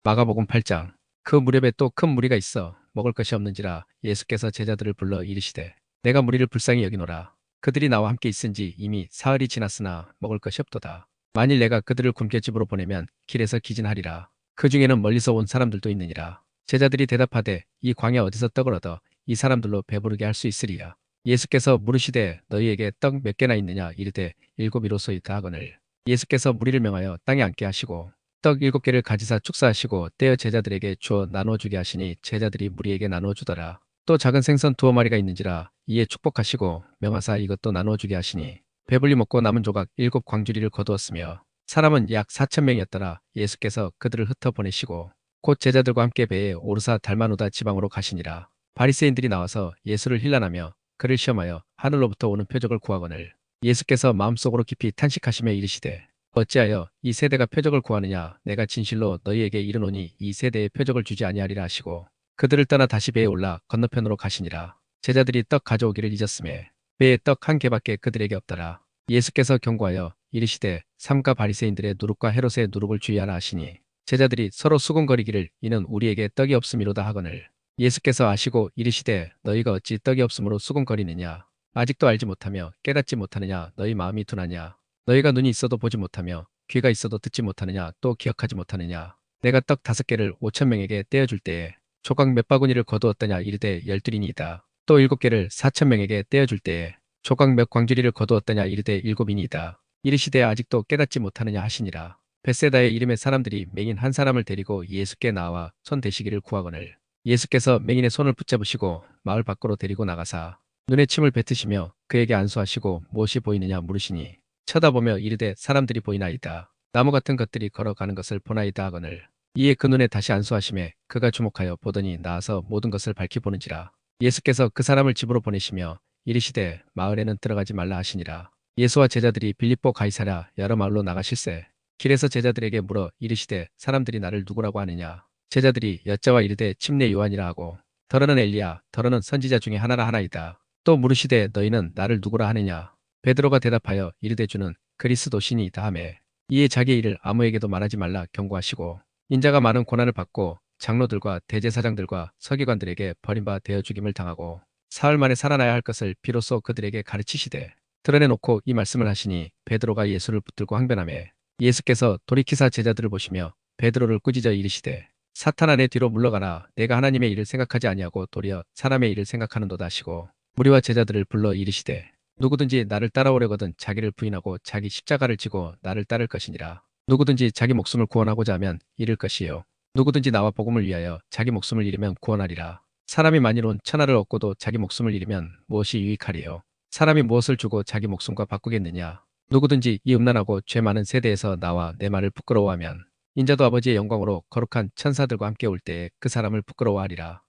마가복음 8장. 그 무렵에 또 큰 무리가 있어 먹을 것이 없는지라 예수께서 제자들을 불러 이르시되 내가 무리를 불쌍히 여기노라. 그들이 나와 함께 있은지 이미 사흘이 지났으나 먹을 것이 없도다. 만일 내가 그들을 굶겨 집으로 보내면 길에서 기진하리라. 그 중에는 멀리서 온 사람들도 있느니라. 제자들이 대답하되 이 광야 어디서 떡을 얻어 이 사람들로 배부르게 할 수 있으리야. 예수께서 물으시되 너희에게 떡 몇 개나 있느냐 이르되 7이로소이다 하거늘 예수께서 무리를 명하여 땅에 앉게 하시고 떡 7개를 가지사 축사하시고 떼어 제자들에게 주어 나누어 주게 하시니 제자들이 무리에게 나누어 주더라. 또 작은 생선 2마리가 있는지라 이에 축복하시고 명하사 이것도 나누어 주게 하시니 배불리 먹고 남은 조각 7광주리를 거두었으며 사람은 약 4,000명이었더라. 예수께서 그들을 흩어 보내시고 곧 제자들과 함께 배에 오르사 달마누다 지방으로 가시니라. 바리새인들이 나와서 예수를 힐난하며 그를 시험하여 하늘로부터 오는 표적을 구하거늘 예수께서 마음속으로 깊이 탄식하시며 이르시되 어찌하여 이 세대가 표적을 구하느냐. 내가 진실로 너희에게 이르노니 이 세대에 표적을 주지 아니하리라 하시고 그들을 떠나 다시 배에 올라 건너편으로 가시니라. 제자들이 떡 가져오기를 잊었음에 배에 떡 한 개밖에 그들에게 없더라. 예수께서 경고하여 이르시되 삼가 바리새인들의 누룩과 헤롯의 누룩을 주의하라 하시니 제자들이 서로 수군거리기를 이는 우리에게 떡이 없음이로다 하거늘 예수께서 아시고 이르시되 너희가 어찌 떡이 없으므로 수군거리느냐. 아직도 알지 못하며 깨닫지 못하느냐. 너희 마음이 둔하냐. 너희가 눈이 있어도 보지 못하며 귀가 있어도 듣지 못하느냐. 또 기억하지 못하느냐. 내가 떡 5개를 5,000명에게 떼어줄 때에 조각 몇 바구니를 거두었더냐. 이르되 12이니이다. 또 7개를 4,000명에게 떼어줄 때에 조각 몇 광주리를 거두었더냐. 이르되 7이니이다. 이르시되 아직도 깨닫지 못하느냐 하시니라. 벳세다의 이름의 사람들이 맹인 한 사람을 데리고 예수께 나와 손 대시기를 구하거늘 예수께서 맹인의 손을 붙잡으시고 마을 밖으로 데리고 나가사 눈에 침을 뱉으시며 그에게 안수하시고 무엇이 보이느냐 물으시니 쳐다보며 이르되 사람들이 보이나이다. 나무 같은 것들이 걸어가는 것을 보나이다 하거늘 이에 그 눈에 다시 안수하심에 그가 주목하여 보더니 나아서 모든 것을 밝히 보는지라. 예수께서 그 사람을 집으로 보내시며 이르시되 마을에는 들어가지 말라 하시니라. 예수와 제자들이 빌립보 가이사랴 여러 마을로 나가실세 길에서 제자들에게 물어 이르시되 사람들이 나를 누구라고 하느냐. 제자들이 여자와 이르되 침례 요한이라 하고 더러는 엘리야 더러는 선지자 중에 하나라 하나이다. 또 물으시되 너희는 나를 누구라 하느냐. 베드로가 대답하여 이르되 주는 그리스도시니이다 하매 이에 자기의 일을 아무에게도 말하지 말라 경고하시고 인자가 많은 고난을 받고 장로들과 대제사장들과 서기관들에게 버림받아 되어 죽임을 당하고 사흘 만에 살아나야 할 것을 비로소 그들에게 가르치시되 드러내놓고 이 말씀을 하시니 베드로가 예수를 붙들고 항변하매 예수께서 돌이키사 제자들을 보시며 베드로를 꾸짖어 이르시되 사탄아 내 뒤로 물러가라. 내가 하나님의 일을 생각하지 아니하고 도리어 사람의 일을 생각하는도다 하시고 무리와 제자들을 불러 이르시되 누구든지 나를 따라오려거든 자기를 부인하고 자기 십자가를 지고 나를 따를 것이니라. 누구든지 자기 목숨을 구원하고자 하면 잃을 것이요 누구든지 나와 복음을 위하여 자기 목숨을 잃으면 구원하리라. 사람이 만일 천하를 얻고도 자기 목숨을 잃으면 무엇이 유익하리요. 사람이 무엇을 주고 자기 목숨과 바꾸겠느냐. 누구든지 이 음란하고 죄 많은 세대에서 나와 내 말을 부끄러워하면 인자도 아버지의 영광으로 거룩한 천사들과 함께 올 때에 그 사람을 부끄러워하리라.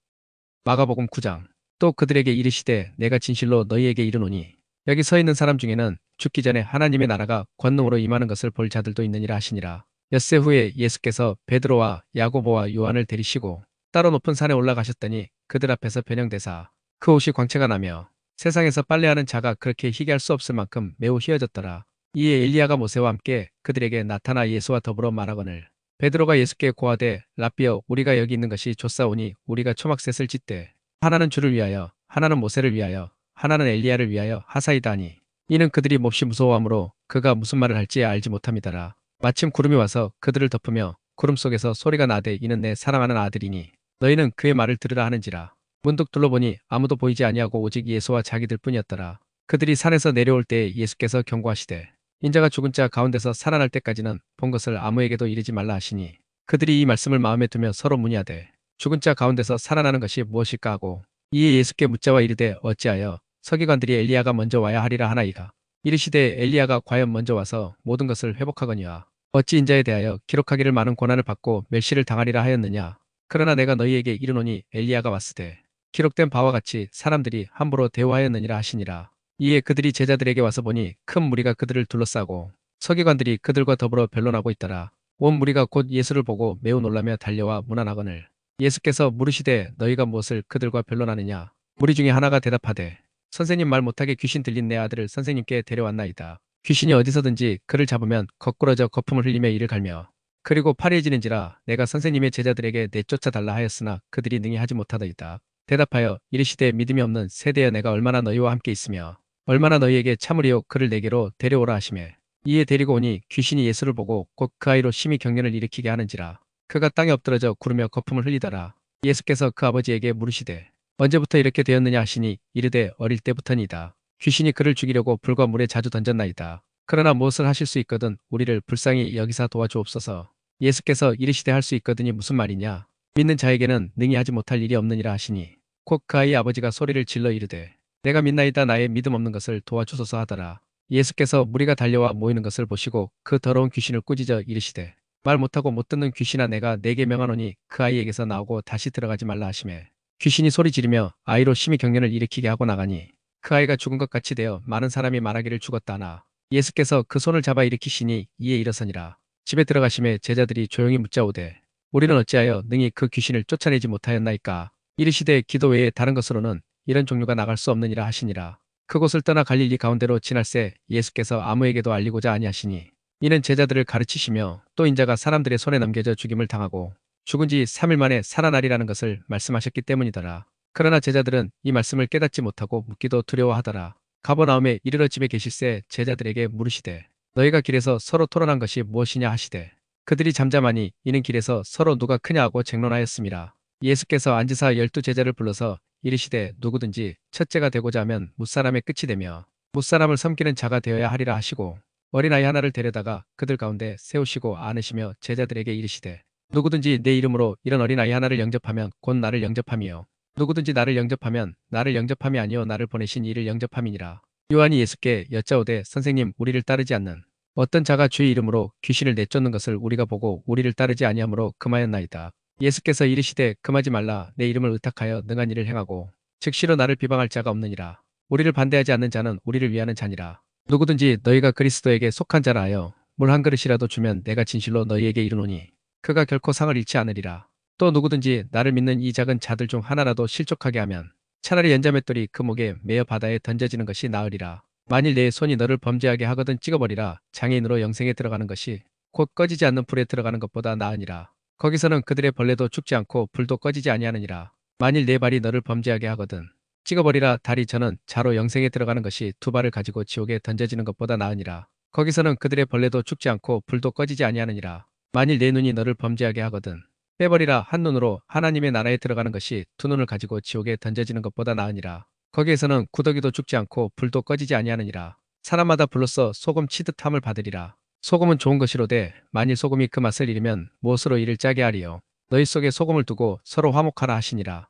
마가복음 9장. 또 그들에게 이르시되 내가 진실로 너희에게 이르노니 여기 서 있는 사람 중에는 죽기 전에 하나님의 나라가 권능으로 임하는 것을 볼 자들도 있느니라 하시니라. 엿새 후에 예수께서 베드로와 야고보와 요한을 데리시고 따로 높은 산에 올라가셨더니 그들 앞에서 변형되사 그 옷이 광채가 나며 세상에서 빨래하는 자가 그렇게 희게 할 수 없을 만큼 매우 희어졌더라. 이에 엘리야가 모세와 함께 그들에게 나타나 예수와 더불어 말하거늘 베드로가 예수께 고하되 라삐여 우리가 여기 있는 것이 좋사오니 우리가 초막셋을 짓되 하나는 주를 위하여 하나는 모세를 위하여 하나는 엘리야를 위하여 하사이다 하니 이는 그들이 몹시 무서워하므로 그가 무슨 말을 할지 알지 못함이더라. 마침 구름이 와서 그들을 덮으며 구름 속에서 소리가 나되 이는 내 사랑하는 아들이니 너희는 그의 말을 들으라 하는지라. 문득 둘러보니 아무도 보이지 아니하고 오직 예수와 자기들 뿐이었더라. 그들이 산에서 내려올 때에 예수께서 경고하시되 인자가 죽은 자 가운데서 살아날 때까지는 본 것을 아무에게도 이르지 말라 하시니 그들이 이 말씀을 마음에 두며 서로 문의하되 죽은 자 가운데서 살아나는 것이 무엇일까 하고 이에 예수께 묻자와 이르되 어찌하여 서기관들이 엘리야가 먼저 와야 하리라 하나이까. 이르시되 엘리야가 과연 먼저 와서 모든 것을 회복하거니와 어찌 인자에 대하여 기록하기를 많은 고난을 받고 멸시를 당하리라 하였느냐. 그러나 내가 너희에게 이르노니 엘리야가 왔으되 기록된 바와 같이 사람들이 함부로 대우하였느니라 하시니라. 이에 그들이 제자들에게 와서 보니 큰 무리가 그들을 둘러싸고 서기관들이 그들과 더불어 변론하고 있더라. 온 무리가 곧 예수를 보고 매우 놀라며 달려와 문안하거늘 예수께서 물으시되 너희가 무엇을 그들과 변론하느냐. 무리 중에 하나가 대답하되 선생님 말 못하게 귀신 들린 내 아들을 선생님께 데려왔나이다. 귀신이 어디서든지 그를 잡으면 거꾸러져 거품을 흘리며 이를 갈며 그리고 파리해지는지라 내가 선생님의 제자들에게 내쫓아 달라 하였으나 그들이 능히 하지 못하더이다. 대답하여 이르시되 믿음이 없는 세대여 내가 얼마나 너희와 함께 있으며 얼마나 너희에게 참으리요 그를 내게로 데려오라 하시매 이에 데리고 오니 귀신이 예수를 보고 곧 그 아이로 심히 경련을 일으키게 하는지라 그가 땅에 엎드러져 구르며 거품을 흘리더라. 예수께서 그 아버지에게 물으시되 언제부터 이렇게 되었느냐 하시니 이르되 어릴 때부터니이다. 귀신이 그를 죽이려고 불과 물에 자주 던졌나이다. 그러나 무엇을 하실 수 있거든 우리를 불쌍히 여기사 도와주옵소서. 예수께서 이르시되 할 수 있거든이 무슨 말이냐. 믿는 자에게는 능히 하지 못할 일이 없느니라 하시니 곧 그 아이의 아버지가 소리를 질러 이르되 내가 믿나이다 나의 믿음 없는 것을 도와주소서 하더라. 예수께서 무리가 달려와 모이는 것을 보시고 그 더러운 귀신을 꾸짖어 이르시되 말 못하고 못 듣는 귀신아 내가 네게 명하노니 그 아이에게서 나오고 다시 들어가지 말라 하시매 귀신이 소리 지르며 아이로 심히 경련을 일으키게 하고 나가니 그 아이가 죽은 것 같이 되어 많은 사람이 말하기를 죽었다 하나 예수께서 그 손을 잡아 일으키시니 이에 일어서니라. 집에 들어가심에 제자들이 조용히 묻자오되 우리는 어찌하여 능히 그 귀신을 쫓아내지 못하였나이까. 이르시되 기도 외에 다른 것으로는 이런 종류가 나갈 수 없느니라 하시니라. 그곳을 떠나 갈릴리 가운데로 지날새 예수께서 아무에게도 알리고자 아니하시니 이는 제자들을 가르치시며 또 인자가 사람들의 손에 넘겨져 죽임을 당하고 죽은 지 3일 만에 살아나리라는 것을 말씀하셨기 때문이더라. 그러나 제자들은 이 말씀을 깨닫지 못하고 묻기도 두려워하더라. 가버나움에 이르러 집에 계실새 제자들에게 물으시되 너희가 길에서 서로 토론한 것이 무엇이냐 하시되 그들이 잠잠하니 이는 길에서 서로 누가 크냐 하고 쟁론하였습니다. 예수께서 앉으사 12 제자를 불러서 이르시되 누구든지 첫째가 되고자 하면 무사람의 끝이 되며 무사람을 섬기는 자가 되어야 하리라 하시고 어린아이 하나를 데려다가 그들 가운데 세우시고 안으시며 제자들에게 이르시되 누구든지 내 이름으로 이런 어린아이 하나를 영접하면 곧 나를 영접함이요 누구든지 나를 영접하면 나를 영접함이 아니요 나를 보내신 이를 영접함이니라. 요한이 예수께 여짜오되 선생님 우리를 따르지 않는 어떤 자가 주의 이름으로 귀신을 내쫓는 것을 우리가 보고 우리를 따르지 아니하므로 금하였나이다. 예수께서 이르시되 금하지 말라. 내 이름을 의탁하여 능한 일을 행하고 즉시로 나를 비방할 자가 없느니라. 우리를 반대하지 않는 자는 우리를 위하는 자니라. 누구든지 너희가 그리스도에게 속한 자라 하여 물 한 그릇이라도 주면 내가 진실로 너희에게 이르노니 그가 결코 상을 잃지 않으리라. 또 누구든지 나를 믿는 이 작은 자들 중 하나라도 실족하게 하면 차라리 연자맷돌이 그 목에 매어 바다에 던져지는 것이 나으리라. 만일 내 손이 너를 범죄하게 하거든 찍어버리라. 장애인으로 영생에 들어가는 것이 곧 꺼지지 않는 불에 들어가는 것보다 나으니라. 거기서는 그들의 벌레도 죽지 않고 불도 꺼지지 아니하느니라. 만일 내 발이 너를 범죄하게 하거든 찍어버리라. 다리 저는 자로 영생에 들어가는 것이 두 발을 가지고 지옥에 던져지는 것보다 나으니라. 거기서는 그들의 벌레도 죽지 않고 불도 꺼지지 아니하느니라. 만일 내 눈이 너를 범죄하게 하거든 빼버리라. 한 눈으로 하나님의 나라에 들어가는 것이 두 눈을 가지고 지옥에 던져지는 것보다 나으니라. 거기에서는 구더기도 죽지 않고 불도 꺼지지 아니하느니라. 사람마다 불로써 소금 치듯함을 받으리라. 소금은 좋은 것이로되 만일 소금이 그 맛을 잃으면 무엇으로 이를 짜게 하리요. 너희 속에 소금을 두고 서로 화목하라 하시니라.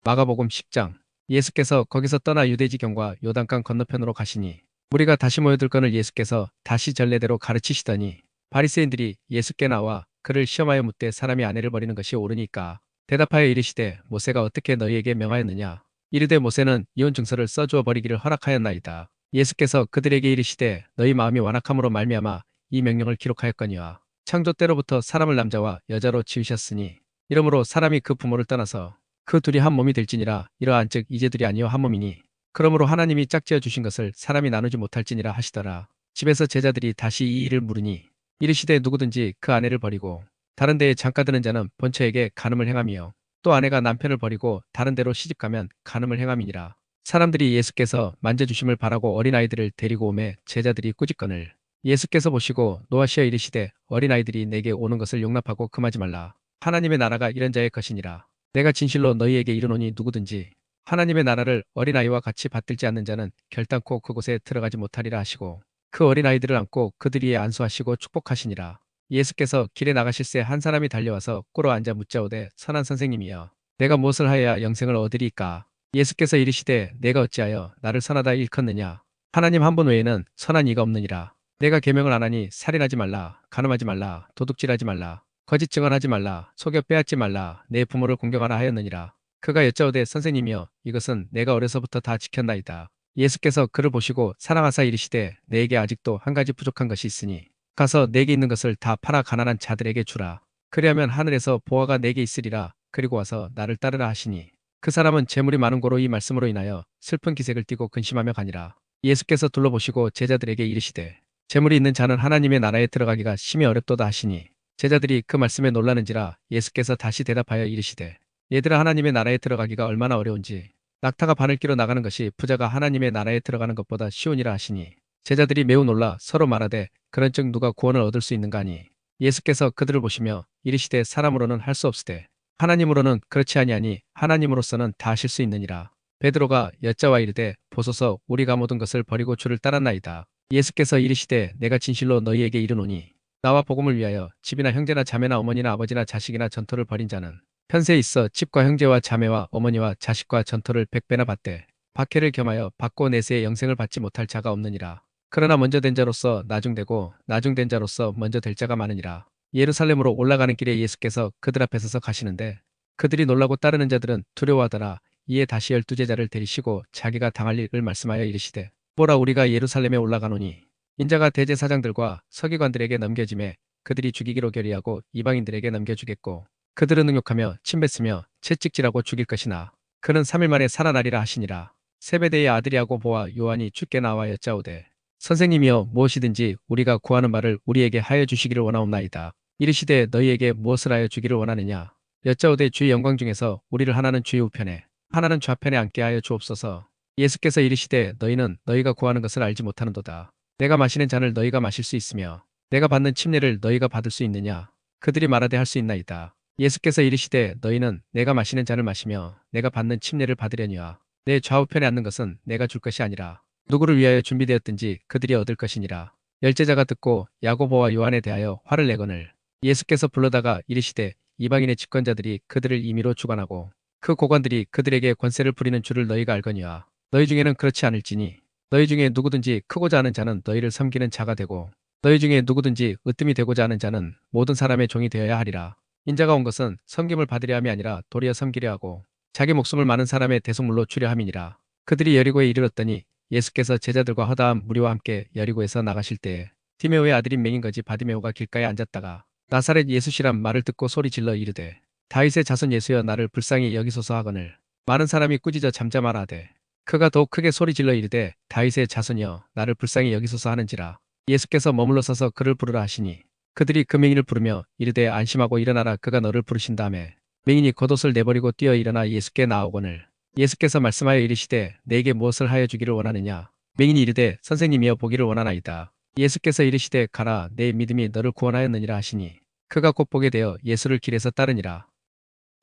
마가복음 10장. 예수께서 거기서 떠나 유대지경과 요단강 건너편으로 가시니 무리가 다시 모여들거늘 예수께서 다시 전례대로 가르치시더니 바리새인들이 예수께 나와 그를 시험하여 묻되 사람이 아내를 버리는 것이 옳으니까 대답하여 이르시되 모세가 어떻게 너희에게 명하였느냐. 이르되 모세는 이혼 증서를 써주어 버리기를 허락하였나이다. 예수께서 그들에게 이르시되 너희 마음이 완악함으로 말미암아 이 명령을 기록하였거니와 창조 때로부터 사람을 남자와 여자로 지으셨으니 이러므로 사람이 그 부모를 떠나서 그 둘이 한 몸이 될지니라. 이러한즉 이제 둘이 아니요 한 몸이니 그러므로 하나님이 짝지어 주신 것을 사람이 나누지 못할지니라 하시더라. 집에서 제자들이 다시 이 일을 물으니 이르시되 누구든지 그 아내를 버리고 다른 데에 장가드는 자는 본처에게 간음을 행함이요 또 아내가 남편을 버리고 다른 데로 시집가면 간음을 행함이니라. 사람들이 예수께서 만져주심을 바라고 어린아이들을 데리고 오매 제자들이 꾸짖거늘 예수께서 보시고 노하시어 이르시되 어린아이들이 내게 오는 것을 용납하고 금하지 말라. 하나님의 나라가 이런 자의 것이니라. 내가 진실로 너희에게 이르노니 누구든지 하나님의 나라를 어린아이와 같이 받들지 않는 자는 결단코 그곳에 들어가지 못하리라 하시고 그 어린아이들을 안고 그들 위에 안수하시고 축복하시니라. 예수께서 길에 나가실새 한 사람이 달려와서 꿇어 앉아 묻자오되 선한 선생님이여 내가 무엇을 하여야 영생을 얻으리이까. 예수께서 이르시되 내가 어찌하여 나를 선하다 일컫느냐. 하나님 한 분 외에는 선한 이가 없느니라. 내가 계명을 안 하니 살인하지 말라, 간음하지 말라, 도둑질하지 말라, 거짓 증언하지 말라, 속여 빼앗지 말라, 내 부모를 공경하라 하였느니라. 그가 여짜오되 선생님이여 이것은 내가 어려서부터 다 지켰나이다. 예수께서 그를 보시고 사랑하사 이르시되 내게 아직도 한 가지 부족한 것이 있으니 가서 내게 있는 것을 다 팔아 가난한 자들에게 주라. 그리하면 하늘에서 보화가 내게 있으리라. 그리고 와서 나를 따르라 하시니 그 사람은 재물이 많은 고로 이 말씀으로 인하여 슬픈 기색을 띠고 근심하며 가니라. 예수께서 둘러보시고 제자들에게 이르시되 재물이 있는 자는 하나님의 나라에 들어가기가 심히 어렵도다 하시니 제자들이 그 말씀에 놀라는지라. 예수께서 다시 대답하여 이르시되 얘들아 하나님의 나라에 들어가기가 얼마나 어려운지 낙타가 바늘 끼로 나가는 것이 부자가 하나님의 나라에 들어가는 것보다 쉬우니라 하시니 제자들이 매우 놀라 서로 말하되 그런즉 누가 구원을 얻을 수 있는가 하니 예수께서 그들을 보시며 이르시되 사람으로는 할 수 없으되 하나님으로는 그렇지 아니하니 하나님으로서는 다 하실 수 있느니라. 베드로가 여짜와 이르되 보소서 우리가 모든 것을 버리고 주를 따랐나이다. 예수께서 이르시되 내가 진실로 너희에게 이르노니 나와 복음을 위하여 집이나 형제나 자매나 어머니나 아버지나 자식이나 전토를 벌인 자는 편세에 있어 집과 형제와 자매와 어머니와 자식과 전토를 100배나 받되 박해를 겸하여 받고 내세의 영생을 받지 못할 자가 없느니라. 그러나 먼저 된 자로서 나중되고 나중된 자로서 먼저 될 자가 많으니라. 예루살렘으로 올라가는 길에 예수께서 그들 앞에 서서 가시는데 그들이 놀라고 따르는 자들은 두려워하더라. 이에 다시 12제자를 데리시고 자기가 당할 일을 말씀하여 이르시되 보라 우리가 예루살렘에 올라가노니 인자가 대제사장들과 서기관들에게 넘겨짐에 그들이 죽이기로 결의하고 이방인들에게 넘겨주겠고 그들은 능욕하며 침뱉으며 채찍질하고 죽일 것이나 그는 3일 만에 살아나리라 하시니라. 세베대의 아들이 야고보와 요한이 주께 나와 여짜오되 선생님이여 무엇이든지 우리가 구하는 바를 우리에게 하여 주시기를 원하옵나이다. 이르시되 너희에게 무엇을 하여 주기를 원하느냐. 여짜오되 주의 영광 중에서 우리를 하나는 주의 우편에 하나는 좌편에 앉게 하여 주옵소서. 예수께서 이르시되 너희는 너희가 구하는 것을 알지 못하는도다. 내가 마시는 잔을 너희가 마실 수 있으며 내가 받는 침례를 너희가 받을 수 있느냐. 그들이 말하되 할 수 있나이다. 예수께서 이르시되 너희는 내가 마시는 잔을 마시며 내가 받는 침례를 받으려니와 내 좌우편에 앉는 것은 내가 줄 것이 아니라 누구를 위하여 준비되었든지 그들이 얻을 것이니라. 열제자가 듣고 야고보와 요한에 대하여 화를 내거늘 예수께서 불러다가 이르시되 이방인의 집권자들이 그들을 임의로 주관하고 그 고관들이 그들에게 권세를 부리는 줄을 너희가 알거니와 너희 중에는 그렇지 않을지니 너희 중에 누구든지 크고자 하는 자는 너희를 섬기는 자가 되고 너희 중에 누구든지 으뜸이 되고자 하는 자는 모든 사람의 종이 되어야 하리라. 인자가 온 것은 섬김을 받으려 함이 아니라 도리어 섬기려 하고 자기 목숨을 많은 사람의 대속물로 주려 함이니라. 그들이 여리고에 이르렀더니 예수께서 제자들과 허다한 무리와 함께 여리고에서 나가실 때에 디메오의 아들인 맹인거지 바디메오가 길가에 앉았다가 나사렛 예수시란 말을 듣고 소리질러 이르되 다윗의 자손 예수여 나를 불쌍히 여기소서 하거늘 많은 사람이 꾸짖어 잠잠하라 하되 그가 더욱 크게 소리질러 이르되 다윗의 자손이여 나를 불쌍히 여기소서 하는지라. 예수께서 머물러 서서 그를 부르라 하시니 그들이 그 맹인을 부르며 이르되 안심하고 일어나라 그가 너를 부르신다매 맹인이 겉옷을 내버리고 뛰어 일어나 예수께 나아오거늘 예수께서 말씀하여 이르시되 내게 무엇을 하여 주기를 원하느냐. 맹인이 이르되 선생님이여 보기를 원하나이다. 예수께서 이르시되 가라 내 믿음이 너를 구원하였느니라 하시니 그가 곧 보게 되어 예수를 길에서 따르니라.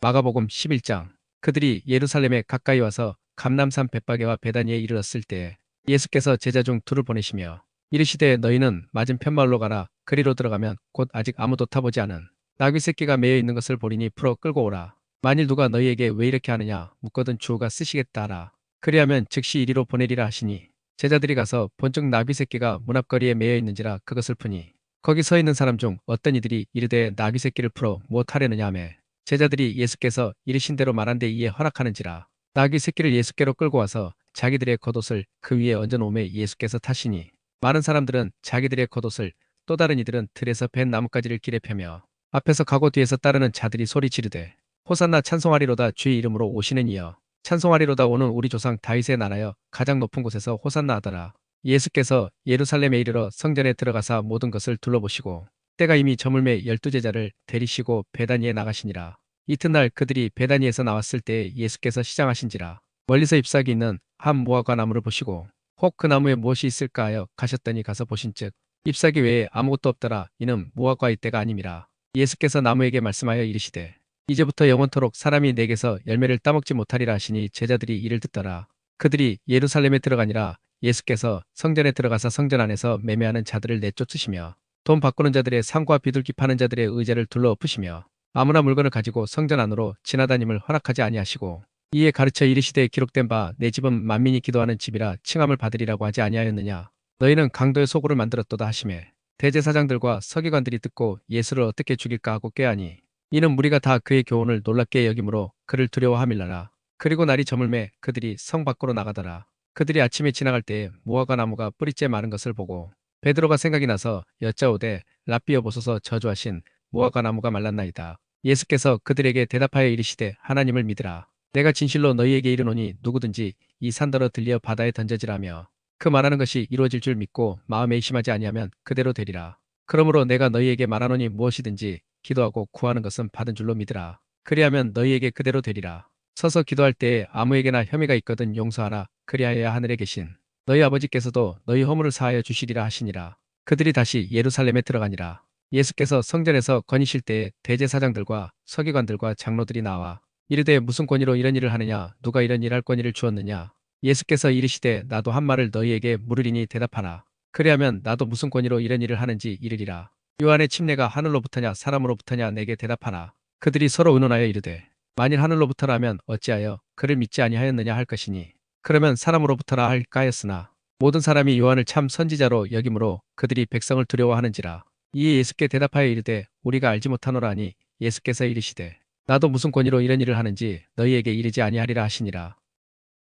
마가복음 11장. 그들이 예루살렘에 가까이 와서 감람산 벳바게와 베다니에 이르렀을 때에 예수께서 제자 중 둘을 보내시며 이르시되 너희는 맞은편 마을로 가라. 그리로 들어가면 곧 아직 아무도 타보지 않은 나귀 새끼가 매여 있는 것을 보리니 풀어 끌고 오라. 만일 누가 너희에게 왜 이렇게 하느냐 묻거든 주가 쓰시겠다 하라. 그리하면 즉시 이리로 보내리라 하시니 제자들이 가서 본즉 나귀 새끼가 문 앞거리에 매여 있는지라 그것을 푸니 거기 서 있는 사람 중 어떤 이들이 이르되 나귀 새끼를 풀어 무엇 하려느냐 하매 제자들이 예수께서 이르신 대로 말한데 이에 허락하는지라. 나귀 새끼를 예수께로 끌고 와서 자기들의 겉옷을 그 위에 얹어 놓음에 예수께서 타시니 많은 사람들은 자기들의 겉옷을 또 다른 이들은 들에서 벤 나뭇가지를 길에 펴며 앞에서 가고 뒤에서 따르는 자들이 소리 지르되 호산나 찬송하리로다 주의 이름으로 오시는 이여 찬송하리로다 오는 우리 조상 다윗의 나라여 가장 높은 곳에서 호산나 하더라. 예수께서 예루살렘에 이르러 성전에 들어가사 모든 것을 둘러보시고 때가 이미 저물매 12제자를 데리시고 베다니에 나가시니라. 이튿날 그들이 베다니에서 나왔을 때 예수께서 시장하신지라 멀리서 잎사귀 있는 한 무화과 나무를 보시고 혹 그 나무에 무엇이 있을까 하여 가셨더니 가서 보신즉 잎사귀 외에 아무것도 없더라. 이는 무화과의 때가 아님이라. 예수께서 나무에게 말씀하여 이르시되 이제부터 영원토록 사람이 내게서 열매를 따먹지 못하리라 하시니 제자들이 이를 듣더라. 그들이 예루살렘에 들어가니라. 예수께서 성전에 들어가사 성전 안에서 매매하는 자들을 내쫓으시며 돈 바꾸는 자들의 상과 비둘기 파는 자들의 의자를 둘러 엎으시며 아무나 물건을 가지고 성전 안으로 지나다님을 허락하지 아니하시고 이에 가르쳐 이르시되 기록된 바 내 집은 만민이 기도하는 집이라 칭함을 받으리라고 하지 아니하였느냐. 너희는 강도의 소굴을 만들었도다 하시매 대제사장들과 서기관들이 듣고 예수를 어떻게 죽일까 하고 꾀하니 이는 무리가 다 그의 교훈을 놀랍게 여김으로 그를 두려워함일라라. 그리고 날이 저물매 그들이 성 밖으로 나가더라. 그들이 아침에 지나갈 때에 무화과 나무가 뿌리째 마른 것을 보고 베드로가 생각이 나서 여짜오되 랍비여 보소서 저주하신 무화과 나무가 말랐나이다. 예수께서 그들에게 대답하여 이르시되 하나님을 믿으라. 내가 진실로 너희에게 이르노니 누구든지 이 산더러 들려 바다에 던져지라며 그 말하는 것이 이루어질 줄 믿고 마음에 의심하지 아니하면 그대로 되리라. 그러므로 내가 너희에게 말하노니 무엇이든지 기도하고 구하는 것은 받은 줄로 믿으라. 그리하면 너희에게 그대로 되리라. 서서 기도할 때에 아무에게나 혐의가 있거든 용서하라. 그리하여야 하늘에 계신 너희 아버지께서도 너희 허물을 사하여 주시리라 하시니라. 그들이 다시 예루살렘에 들어가니라. 예수께서 성전에서 거니실 때에 대제사장들과 서기관들과 장로들이 나와 이르되 무슨 권위로 이런 일을 하느냐 누가 이런 일할 권위를 주었느냐. 예수께서 이르시되 나도 한 말을 너희에게 물으리니 대답하라. 그리하면 나도 무슨 권위로 이런 일을 하는지 이르리라. 요한의 침례가 하늘로부터냐 사람으로부터냐 내게 대답하라. 그들이 서로 의논하여 이르되 만일 하늘로부터라면 어찌하여 그를 믿지 아니하였느냐 할 것이니 그러면 사람으로부터라 할까 하였으나 모든 사람이 요한을 참 선지자로 여김으로 그들이 백성을 두려워하는지라. 이에 예수께 대답하여 이르되 우리가 알지 못하노라 하니 예수께서 이르시되 나도 무슨 권위로 이런 일을 하는지 너희에게 이르지 아니하리라 하시니라.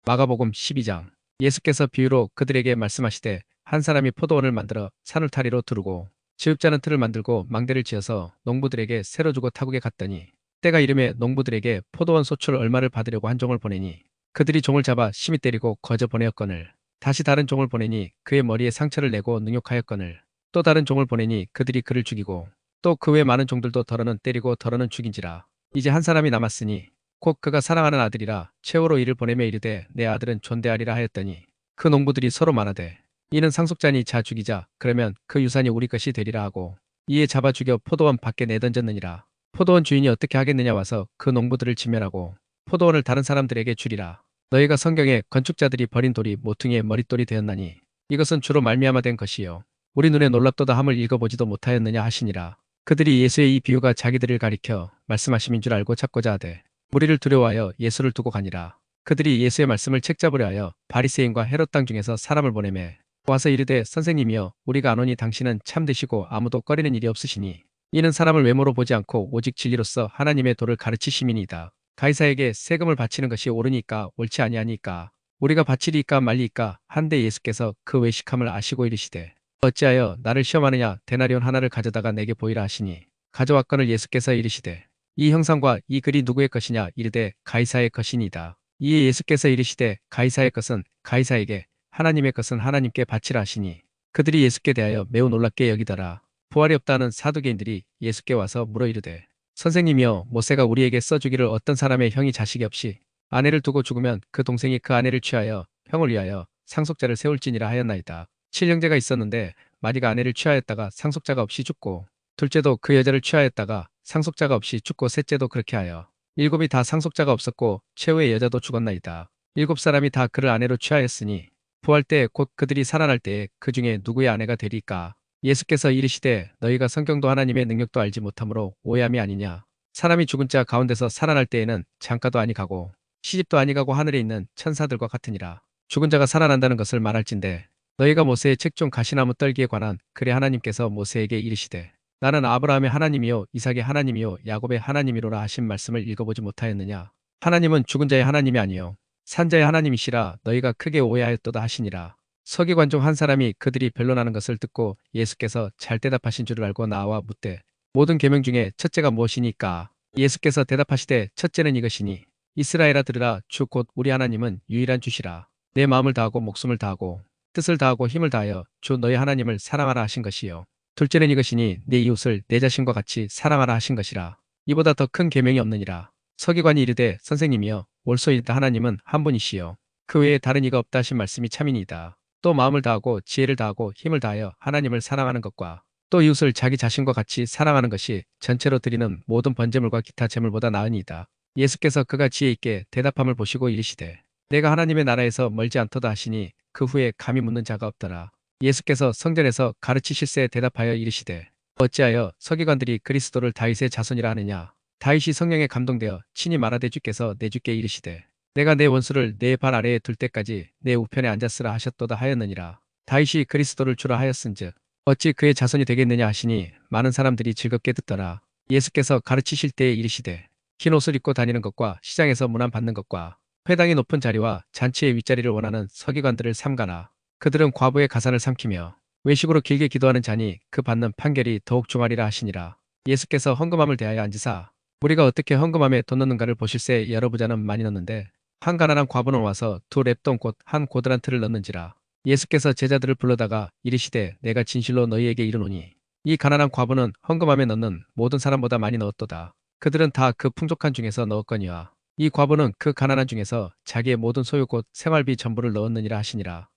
마가복음 12장. 예수께서 비유로 그들에게 말씀하시되 한 사람이 포도원을 만들어 산울타리로 두르고 지읍자는 틀을 만들고 망대를 지어서 농부들에게 세로 주고 타국에 갔더니 때가 이름에 농부들에게 포도원 소출 얼마를 받으려고 한 종을 보내니 그들이 종을 잡아 심히 때리고 거저 보내었거늘 다시 다른 종을 보내니 그의 머리에 상처를 내고 능욕하였거늘 또 다른 종을 보내니 그들이 그를 죽이고 또 그 외 많은 종들도 더러는 때리고 더러는 죽인지라. 이제 한 사람이 남았으니 곧 그가 사랑하는 아들이라 최후로 이를 보내며 이르되 내 아들은 존대하리라 하였더니 그 농부들이 서로 말하되 이는 상속자니 자 죽이자 그러면 그 유산이 우리 것이 되리라 하고 이에 잡아 죽여 포도원 밖에 내던졌느니라. 포도원 주인이 어떻게 하겠느냐 와서 그 농부들을 진멸하고 포도원을 다른 사람들에게 주리라. 너희가 성경에 건축자들이 버린 돌이 모퉁이의 머릿돌이 되었나니 이것은 주로 말미암아 된 것이요 우리 눈에 놀랍도다 함을 읽어보지도 못하였느냐 하시니라. 그들이 예수의 이 비유가 자기들을 가리켜 말씀하심인 줄 알고 찾고자 하되 무리를 두려워하여 예수를 두고 가니라. 그들이 예수의 말씀을 책잡으려 하여 바리새인과 헤롯 땅 중에서 사람을 보내매 와서 이르되 선생님이여 우리가 아노니 당신은 참되시고 아무도 꺼리는 일이 없으시니 이는 사람을 외모로 보지 않고 오직 진리로서 하나님의 도를 가르치심이니이다. 가이사에게 세금을 바치는 것이 옳으니까 옳지 아니하니까 우리가 바치리이까 말리이까 한데 예수께서 그 외식함을 아시고 이르시되 어찌하여 나를 시험하느냐 데나리온 하나를 가져다가 내게 보이라 하시니 가져왔거늘 예수께서 이르시되 이 형상과 이 글이 누구의 것이냐 이르되 가이사의 것이니이다. 이에 예수께서 이르시되 가이사의 것은 가이사에게 하나님의 것은 하나님께 바치라 하시니 그들이 예수께 대하여 매우 놀랍게 여기더라. 부활이 없다는 사두개인들이 예수께 와서 물어 이르되 선생님이여 모세가 우리에게 써주기를 어떤 사람의 형이 자식이 없이 아내를 두고 죽으면 그 동생이 그 아내를 취하여 형을 위하여 상속자를 세울지니라 하였나이다. 7형제가 있었는데 마리가 아내를 취하였다가 상속자가 없이 죽고 둘째도 그 여자를 취하였다가 상속자가 없이 죽고 셋째도 그렇게 하여 일곱이 다 상속자가 없었고 최후의 여자도 죽었나이다. 일곱 사람이 다 그를 아내로 취하였으니 부활 때 곧 그들이 살아날 때에 그 중에 누구의 아내가 되리까? 예수께서 이르시되 너희가 성경도 하나님의 능력도 알지 못함으로 오해함이 아니냐. 사람이 죽은 자 가운데서 살아날 때에는 장가도 아니가고 시집도 아니가고 하늘에 있는 천사들과 같으니라. 죽은 자가 살아난다는 것을 말할진대 너희가 모세의 책 중 가시나무 떨기에 관한 글에 하나님께서 모세에게 이르시되 나는 아브라함의 하나님이요 이삭의 하나님이요 야곱의 하나님이로라 하신 말씀을 읽어보지 못하였느냐. 하나님은 죽은 자의 하나님이 아니요 산자의 하나님이시라 너희가 크게 오해하였도다 하시니라. 서기관 중 한 사람이 그들이 변론하는 것을 듣고 예수께서 잘 대답하신 줄을 알고 나와 묻되 모든 계명 중에 첫째가 무엇이니까? 예수께서 대답하시되 첫째는 이것이니 이스라엘아 들으라 주 곧 우리 하나님은 유일한 주시라. 내 마음을 다하고 목숨을 다하고 뜻을 다하고 힘을 다하여 주 너희 하나님을 사랑하라 하신 것이요. 둘째는 이것이니 내 이웃을 내 자신과 같이 사랑하라 하신 것이라. 이보다 더 큰 계명이 없느니라. 서기관이 이르되 선생님이여 올소이다 하나님은 한 분이시요 그 외에 다른 이가 없다 하신 말씀이 참이니이다. 또 마음을 다하고 지혜를 다하고 힘을 다하여 하나님을 사랑하는 것과 또 이웃을 자기 자신과 같이 사랑하는 것이 전체로 드리는 모든 번제물과 기타 제물보다 나으니이다. 예수께서 그가 지혜 있게 대답함을 보시고 이르시되 내가 하나님의 나라에서 멀지 않도다 하시니 그 후에 감히 묻는 자가 없더라. 예수께서 성전에서 가르치실세 대답하여 이르시되 어찌하여 서기관들이 그리스도를 다윗의 자손이라 하느냐. 다윗이 성령에 감동되어 친히 말하되 주께서 내 주께 이르시되 내가 내 원수를 내 발 아래에 둘 때까지 내 우편에 앉았으라 하셨도다 하였느니라. 다윗이 그리스도를 주라 하였은즉 어찌 그의 자손이 되겠느냐 하시니 많은 사람들이 즐겁게 듣더라. 예수께서 가르치실 때에 이르시되 흰 옷을 입고 다니는 것과 시장에서 문안 받는 것과 회당의 높은 자리와 잔치의 윗자리를 원하는 서기관들을 삼가나 그들은 과부의 가산을 삼키며 외식으로 길게 기도하는 자니 그 받는 판결이 더욱 중하리라 하시니라. 예수께서 헌금함을 대하여 앉으사 우리가 어떻게 헌금함에 돈 넣는가를 보실새 여러 부자는 많이 넣는데 한 가난한 과부는 와서 두 렙돈 곧 한 고드란 틀을 넣는지라. 예수께서 제자들을 불러다가 이르시되 내가 진실로 너희에게 이르노니 이 가난한 과부는 헌금함에 넣는 모든 사람보다 많이 넣었도다. 그들은 다 그 풍족한 중에서 넣었거니와 이 과부는 그 가난한 중에서 자기의 모든 소유 곧 생활비 전부를 넣었느니라 하시니라.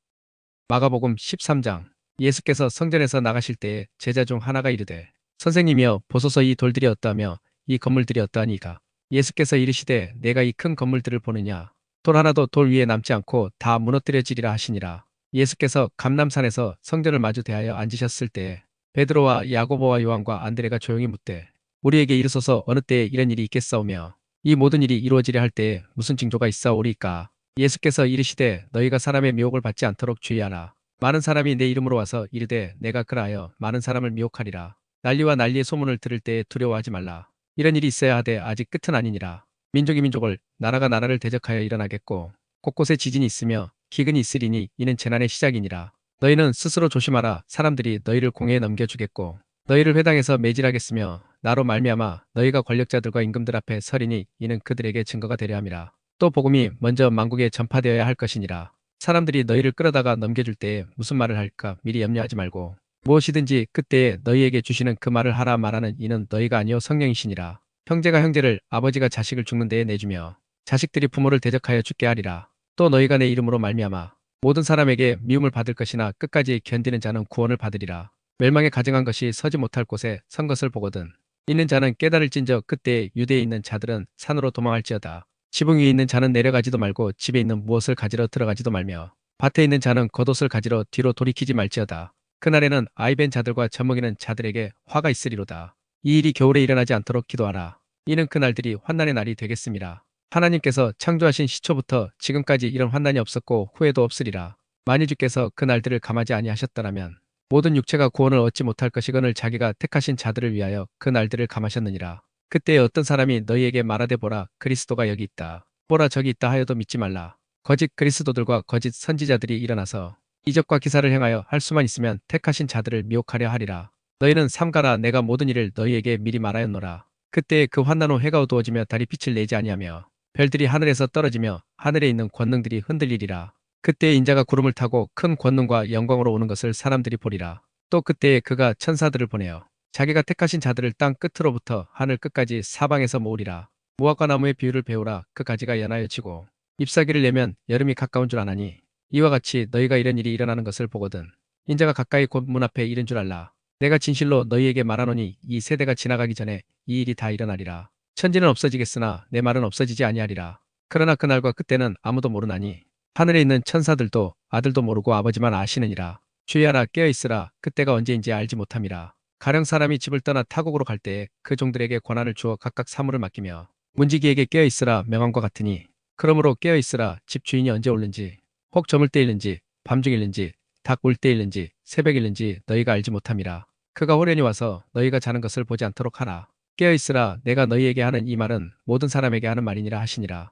마가복음 13장. 예수께서 성전에서 나가실 때에 제자 중 하나가 이르되 선생님이여 보소서 이 돌들이 어떠하며 이 건물들이 어떠하니까. 예수께서 이르시되 내가 이 큰 건물들을 보느냐. 돌 하나도 돌 위에 남지 않고 다 무너뜨려지리라 하시니라. 예수께서 감람산에서 성전을 마주 대하여 앉으셨을 때에 베드로와 야고보와 요한과 안드레가 조용히 묻되 우리에게 이르소서 어느 때에 이런 일이 있겠사오며 이 모든 일이 이루어지려 할 때에 무슨 징조가 있사오리까. 예수께서 이르시되 너희가 사람의 미혹을 받지 않도록 주의하라. 많은 사람이 내 이름으로 와서 이르되 내가 그라 하여 많은 사람을 미혹하리라. 난리와 난리의 소문을 들을 때에 두려워하지 말라. 이런 일이 있어야 하되 아직 끝은 아니니라. 민족이 민족을 나라가 나라를 대적하여 일어나겠고 곳곳에 지진이 있으며 기근이 있으리니 이는 재난의 시작이니라. 너희는 스스로 조심하라. 사람들이 너희를 공회에 넘겨주겠고 너희를 회당에서 매질하겠으며 나로 말미암아 너희가 권력자들과 임금들 앞에 서리니 이는 그들에게 증거가 되려 함이라. 또 복음이 먼저 만국에 전파되어야 할 것이니라. 사람들이 너희를 끌어다가 넘겨줄 때에 무슨 말을 할까 미리 염려하지 말고 무엇이든지 그때에 너희에게 주시는 그 말을 하라. 말하는 이는 너희가 아니요 성령이시니라. 형제가 형제를 아버지가 자식을 죽는 데에 내주며 자식들이 부모를 대적하여 죽게 하리라. 또 너희가 내 이름으로 말미암아 모든 사람에게 미움을 받을 것이나 끝까지 견디는 자는 구원을 받으리라. 멸망에 가증한 것이 서지 못할 곳에 선 것을 보거든 있는 자는 깨달을진저 그때에 유대에 있는 자들은 산으로 도망할지어다. 지붕 위에 있는 자는 내려가지도 말고 집에 있는 무엇을 가지러 들어가지도 말며 밭에 있는 자는 겉옷을 가지러 뒤로 돌이키지 말지어다. 그날에는 아이벤 자들과 젖먹이는 자들에게 화가 있으리로다. 이 일이 겨울에 일어나지 않도록 기도하라. 이는 그 날들이 환난의 날이 되겠음이라. 하나님께서 창조하신 시초부터 지금까지 이런 환난이 없었고 후에도 없으리라. 만일 주께서 그 날들을 감하지 아니하셨더라면 모든 육체가 구원을 얻지 못할 것이거늘 자기가 택하신 자들을 위하여 그 날들을 감하셨느니라. 그때에 어떤 사람이 너희에게 말하되 보라 그리스도가 여기 있다. 보라 저기 있다 하여도 믿지 말라. 거짓 그리스도들과 거짓 선지자들이 일어나서 이적과 기사를 행하여 할 수만 있으면 택하신 자들을 미혹하려 하리라. 너희는 삼가라. 내가 모든 일을 너희에게 미리 말하였노라. 그때에 그 환난 후 해가 어두워지며 달이 빛을 내지 아니하며 별들이 하늘에서 떨어지며 하늘에 있는 권능들이 흔들리리라. 그때에 인자가 구름을 타고 큰 권능과 영광으로 오는 것을 사람들이 보리라. 또 그때에 그가 천사들을 보내어 자기가 택하신 자들을 땅 끝으로부터 하늘 끝까지 사방에서 모으리라. 무화과 나무의 비유를 배우라. 그 가지가 연하여 지고 잎사귀를 내면 여름이 가까운 줄 아나니 이와 같이 너희가 이런 일이 일어나는 것을 보거든 인자가 가까이 곧 문 앞에 이른 줄 알라. 내가 진실로 너희에게 말하노니 이 세대가 지나가기 전에 이 일이 다 일어나리라. 천지는 없어지겠으나 내 말은 없어지지 아니하리라. 그러나 그날과 그때는 아무도 모르나니 하늘에 있는 천사들도 아들도 모르고 아버지만 아시느니라. 주의하라. 깨어있으라. 그때가 언제인지 알지 못함이라. 가령 사람이 집을 떠나 타국으로 갈 때에 그 종들에게 권한을 주어 각각 사물을 맡기며 문지기에게 깨어있으라 명함과 같으니 그러므로 깨어있으라. 집 주인이 언제 올는지 혹 저물 때 일는지 밤중 일는지 닭 울 때 일는지 새벽 일는지 너희가 알지 못함이라. 그가 호련히 와서 너희가 자는 것을 보지 않도록 하라. 깨어있으라. 내가 너희에게 하는 이 말은 모든 사람에게 하는 말이니라 하시니라.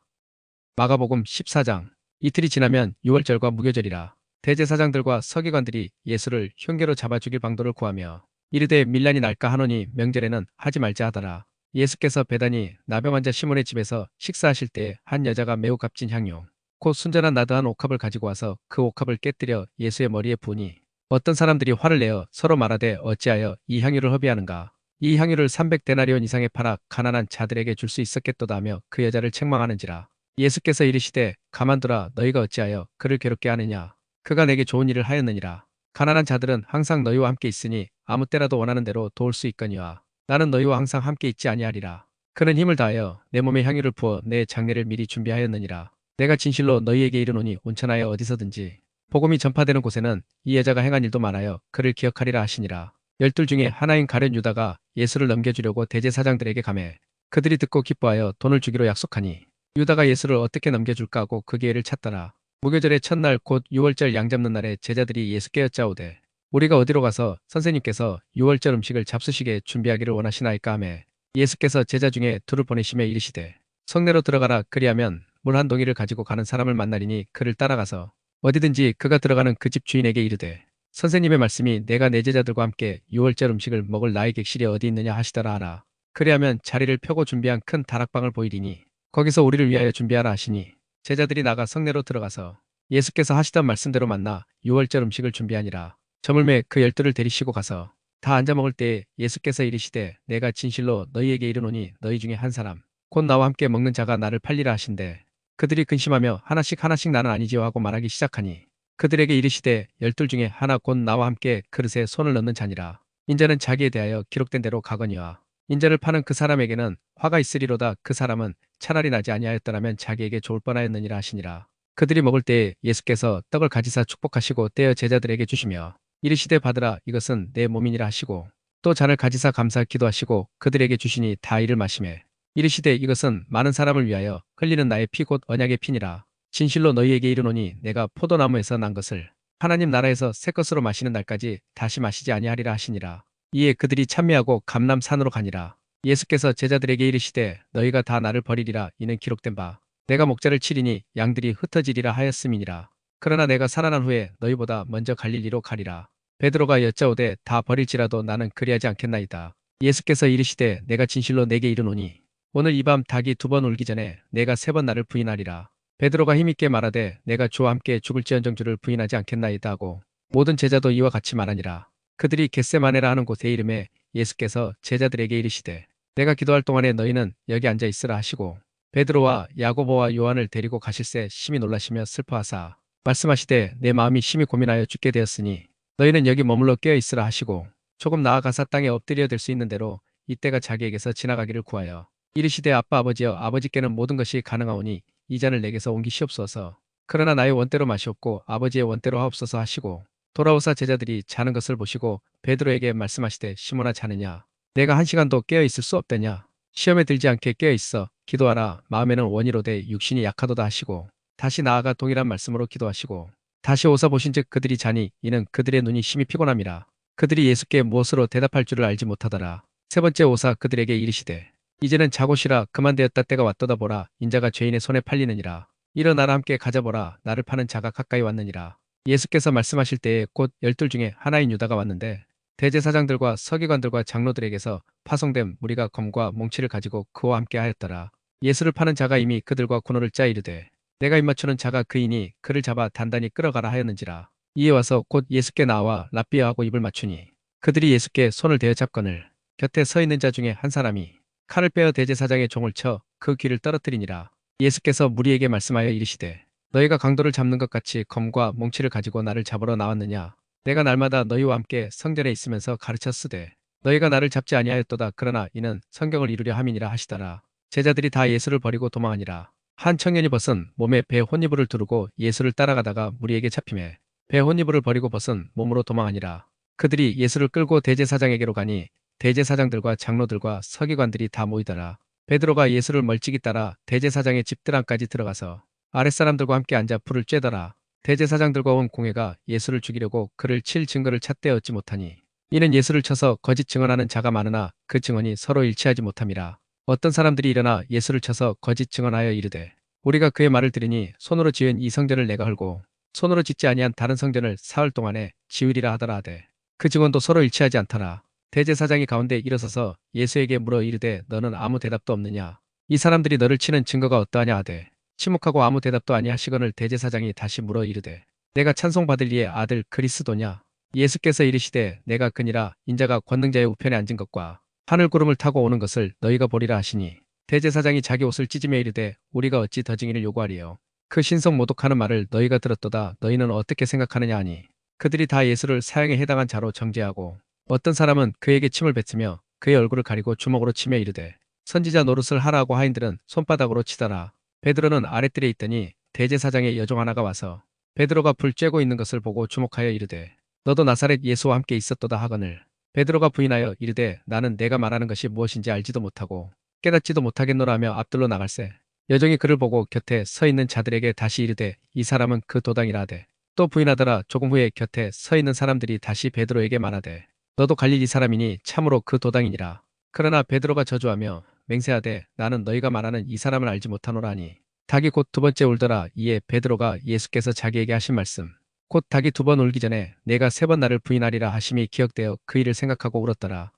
마가복음 14장. 이틀이 지나면 유월절과 무교절이라. 대제사장들과 서기관들이 예수를 흉계로 잡아 죽일 방도를 구하며 이르되 밀란이 날까 하노니 명절에는 하지 말자 하더라. 예수께서 베다니 나병 환자 시몬의 집에서 식사하실 때 한 여자가 매우 값진 향유 곧 순전한 나드한 옥합을 가지고 와서 그 옥합을 깨뜨려 예수의 머리에 부으니 어떤 사람들이 화를 내어 서로 말하되 어찌하여 이 향유를 허비하는가. 이 향유를 300데나리온 이상에 팔아 가난한 자들에게 줄 수 있었겠도다 하며 그 여자를 책망하는지라. 예수께서 이르시되 가만두라. 너희가 어찌하여 그를 괴롭게 하느냐. 그가 내게 좋은 일을 하였느니라. 가난한 자들은 항상 너희와 함께 있으니 아무 때라도 원하는 대로 도울 수 있거니와 나는 너희와 항상 함께 있지 아니하리라. 그는 힘을 다하여 내 몸에 향유를 부어 내 장례를 미리 준비하였느니라. 내가 진실로 너희에게 이르노니 온천하여 어디서든지 복음이 전파되는 곳에는 이 여자가 행한 일도 많아요 그를 기억하리라 하시니라. 12 중에 하나인 가룟 유다가 예수를 넘겨주려고 대제사장들에게 가매 그들이 듣고 기뻐하여 돈을 주기로 약속하니 유다가 예수를 어떻게 넘겨줄까 하고 그 기회를 찾더라. 무교절의 첫날 곧 유월절 양 잡는 날에 제자들이 예수께 여짜오되 우리가 어디로 가서 선생님께서 유월절 음식을 잡수시게 준비하기를 원하시나이까 하매 예수께서 제자 중에 둘을 보내시며 이르시되 성내로 들어가라. 그리하면 물 한 동이를 가지고 가는 사람을 만나리니 그를 따라가서 어디든지 그가 들어가는 그 집 주인에게 이르되 선생님의 말씀이 내가 내 제자들과 함께 유월절 음식을 먹을 나의 객실이 어디 있느냐 하시더라 하라. 그리하면 자리를 펴고 준비한 큰 다락방을 보이리니 거기서 우리를 위하여 준비하라 하시니 제자들이 나가 성내로 들어가서 예수께서 하시던 말씀대로 만나 유월절 음식을 준비하니라. 저물매 그 12를 데리시고 가서 다 앉아 먹을 때에 예수께서 이르시되 내가 진실로 너희에게 이르노니 너희 중에 한 사람 곧 나와 함께 먹는 자가 나를 팔리라 하신대 그들이 근심하며 하나씩 하나씩 나는 아니지요 하고 말하기 시작하니 그들에게 이르시되 12 중에 하나 곧 나와 함께 그릇에 손을 넣는 자니라. 인자는 자기에 대하여 기록된 대로 가거니와 인자를 파는 그 사람에게는 화가 있으리로다. 그 사람은 차라리 나지 아니하였더라면 자기에게 좋을 뻔하였느니라 하시니라. 그들이 먹을 때에 예수께서 떡을 가지사 축복하시고 떼어 제자들에게 주시며 이르시되 받으라. 이것은 내 몸이니라 하시고 또 잔을 가지사 감사 기도하시고 그들에게 주시니 다 이를 마시매 이르시되 이것은 많은 사람을 위하여 흘리는 나의 피 곧 언약의 피니라. 진실로 너희에게 이르노니 내가 포도나무에서 난 것을 하나님 나라에서 새 것으로 마시는 날까지 다시 마시지 아니하리라 하시니라. 이에 그들이 찬미하고 감람산으로 가니라. 예수께서 제자들에게 이르시되 너희가 다 나를 버리리라. 이는 기록된 바 내가 목자를 치리니 양들이 흩어지리라 하였음이니라. 그러나 내가 살아난 후에 너희보다 먼저 갈릴리로 가리라. 베드로가 여짜오되 다 버릴지라도 나는 그리하지 않겠나이다. 예수께서 이르시되 내가 진실로 내게 이르노니 오늘 이 밤 닭이 2번 울기 전에 내가 3번 나를 부인하리라. 베드로가 힘있게 말하되 내가 주와 함께 죽을지언정 주를 부인하지 않겠나이다 하고 모든 제자도 이와 같이 말하니라. 그들이 겟세마네라 하는 곳에 이름에 예수께서 제자들에게 이르시되 내가 기도할 동안에 너희는 여기 앉아 있으라 하시고 베드로와 야고보와 요한을 데리고 가실새 심히 놀라시며 슬퍼하사 말씀하시되 내 마음이 심히 고민하여 죽게 되었으니 너희는 여기 머물러 깨어 있으라 하시고 조금 나아가사 땅에 엎드려 될 수 있는 대로 이때가 자기에게서 지나가기를 구하여 이르시되 아빠 아버지여 아버지께는 모든 것이 가능하오니 이 잔을 내게서 옮기시옵소서. 그러나 나의 원대로 마시옵고 아버지의 원대로 하옵소서 하시고 돌아오사 제자들이 자는 것을 보시고 베드로에게 말씀하시되 시몬아 자느냐 내가 1시간도 깨어 있을 수 없다냐 시험에 들지 않게 깨어 있어 기도하라 마음에는 원이로되 육신이 약하도다 하시고 다시 나아가 동일한 말씀으로 기도하시고 다시 오사 보신즉 그들이 자니 이는 그들의 눈이 심히 피곤함이라. 그들이 예수께 무엇으로 대답할 줄을 알지 못하더라. 세 번째 오사 그들에게 이르시되 이제는 자고 쉬라 그만 되었다 때가 왔도다 보라 인자가 죄인의 손에 팔리느니라. 일어나라 함께 가자보라 나를 파는 자가 가까이 왔느니라. 예수께서 말씀하실 때에 곧 12 중에 하나인 유다가 왔는데 대제사장들과 서기관들과 장로들에게서 파송된 무리가 검과 몽치를 가지고 그와 함께 하였더라. 예수를 파는 자가 이미 그들과 군호를 짜 이르되 내가 입맞추는 자가 그이니 그를 잡아 단단히 끌어가라 하였는지라. 이에 와서 곧 예수께 나와 랍비야하고 입을 맞추니 그들이 예수께 손을 대어 잡거늘 곁에 서 있는 자 중에 한 사람이 칼을 빼어 대제사장의 종을 쳐 그 귀를 떨어뜨리니라. 예수께서 무리에게 말씀하여 이르시되 너희가 강도를 잡는 것 같이 검과 몽치를 가지고 나를 잡으러 나왔느냐. 내가 날마다 너희와 함께 성전에 있으면서 가르쳤으되 너희가 나를 잡지 아니하였도다. 그러나 이는 성경을 이루려 함이니라 하시더라. 제자들이 다 예수를 버리고 도망하니라. 한 청년이 벗은 몸에 배 혼이불을 두르고 예수를 따라가다가 무리에게 잡히매 배 혼이불을 버리고 벗은 몸으로 도망하니라. 그들이 예수를 끌고 대제사장에게로 가니 대제사장들과 장로들과 서기관들이 다 모이더라. 베드로가 예수를 멀찍이 따라 대제사장의 집들 안까지 들어가서 아랫사람들과 함께 앉아 불을 쬐더라. 대제사장들과 온 공회가 예수를 죽이려고 그를 칠 증거를 찾되 얻지 못하니 이는 예수를 쳐서 거짓 증언하는 자가 많으나 그 증언이 서로 일치하지 못함이라. 어떤 사람들이 일어나 예수를 쳐서 거짓 증언하여 이르되 우리가 그의 말을 들으니 손으로 지은 이 성전을 내가 헐고 손으로 짓지 아니한 다른 성전을 사흘 동안에 지으리라 하더라 하되 그 증언도 서로 일치하지 않더라. 대제사장이 가운데 일어서서 예수에게 물어 이르되 너는 아무 대답도 없느냐. 이 사람들이 너를 치는 증거가 어떠하냐 하되 침묵하고 아무 대답도 아니하시거늘 대제사장이 다시 물어 이르되 내가 찬송받을 이의 아들 그리스도냐. 예수께서 이르시되 내가 그니라. 인자가 권능자의 우편에 앉은 것과 하늘 구름을 타고 오는 것을 너희가 보리라 하시니 대제사장이 자기 옷을 찢으며 이르되 우리가 어찌 더 증인을 요구하리요. 그 신성 모독하는 말을 너희가 들었도다. 너희는 어떻게 생각하느냐 하니 그들이 다 예수를 사형에 해당한 자로 정죄하고 어떤 사람은 그에게 침을 뱉으며 그의 얼굴을 가리고 주먹으로 치며 이르되 선지자 노릇을 하라고 하인들은 손바닥으로 치더라. 베드로는 아랫뜰에 있더니 대제사장의 여종 하나가 와서 베드로가 불 쬐고 있는 것을 보고 주목하여 이르되 너도 나사렛 예수와 함께 있었도다 하거늘 베드로가 부인하여 이르되 나는 내가 말하는 것이 무엇인지 알지도 못하고 깨닫지도 못하겠노라 하며 앞들로 나갈새 여종이 그를 보고 곁에 서 있는 자들에게 다시 이르되 이 사람은 그 도당이라 하되 또 부인하더라. 조금 후에 곁에 서 있는 사람들이 다시 베드로에게 말하되 너도 갈릴리 사람이니 참으로 그 도당이니라. 그러나 베드로가 저주하며 맹세하되 나는 너희가 말하는 이 사람을 알지 못하노라 하니 닭이 곧 2번째 울더라. 이에 베드로가 예수께서 자기에게 하신 말씀 곧 닭이 2번 울기 전에 내가 3번 나를 부인하리라 하심이 기억되어 그 일을 생각하고 울었더라.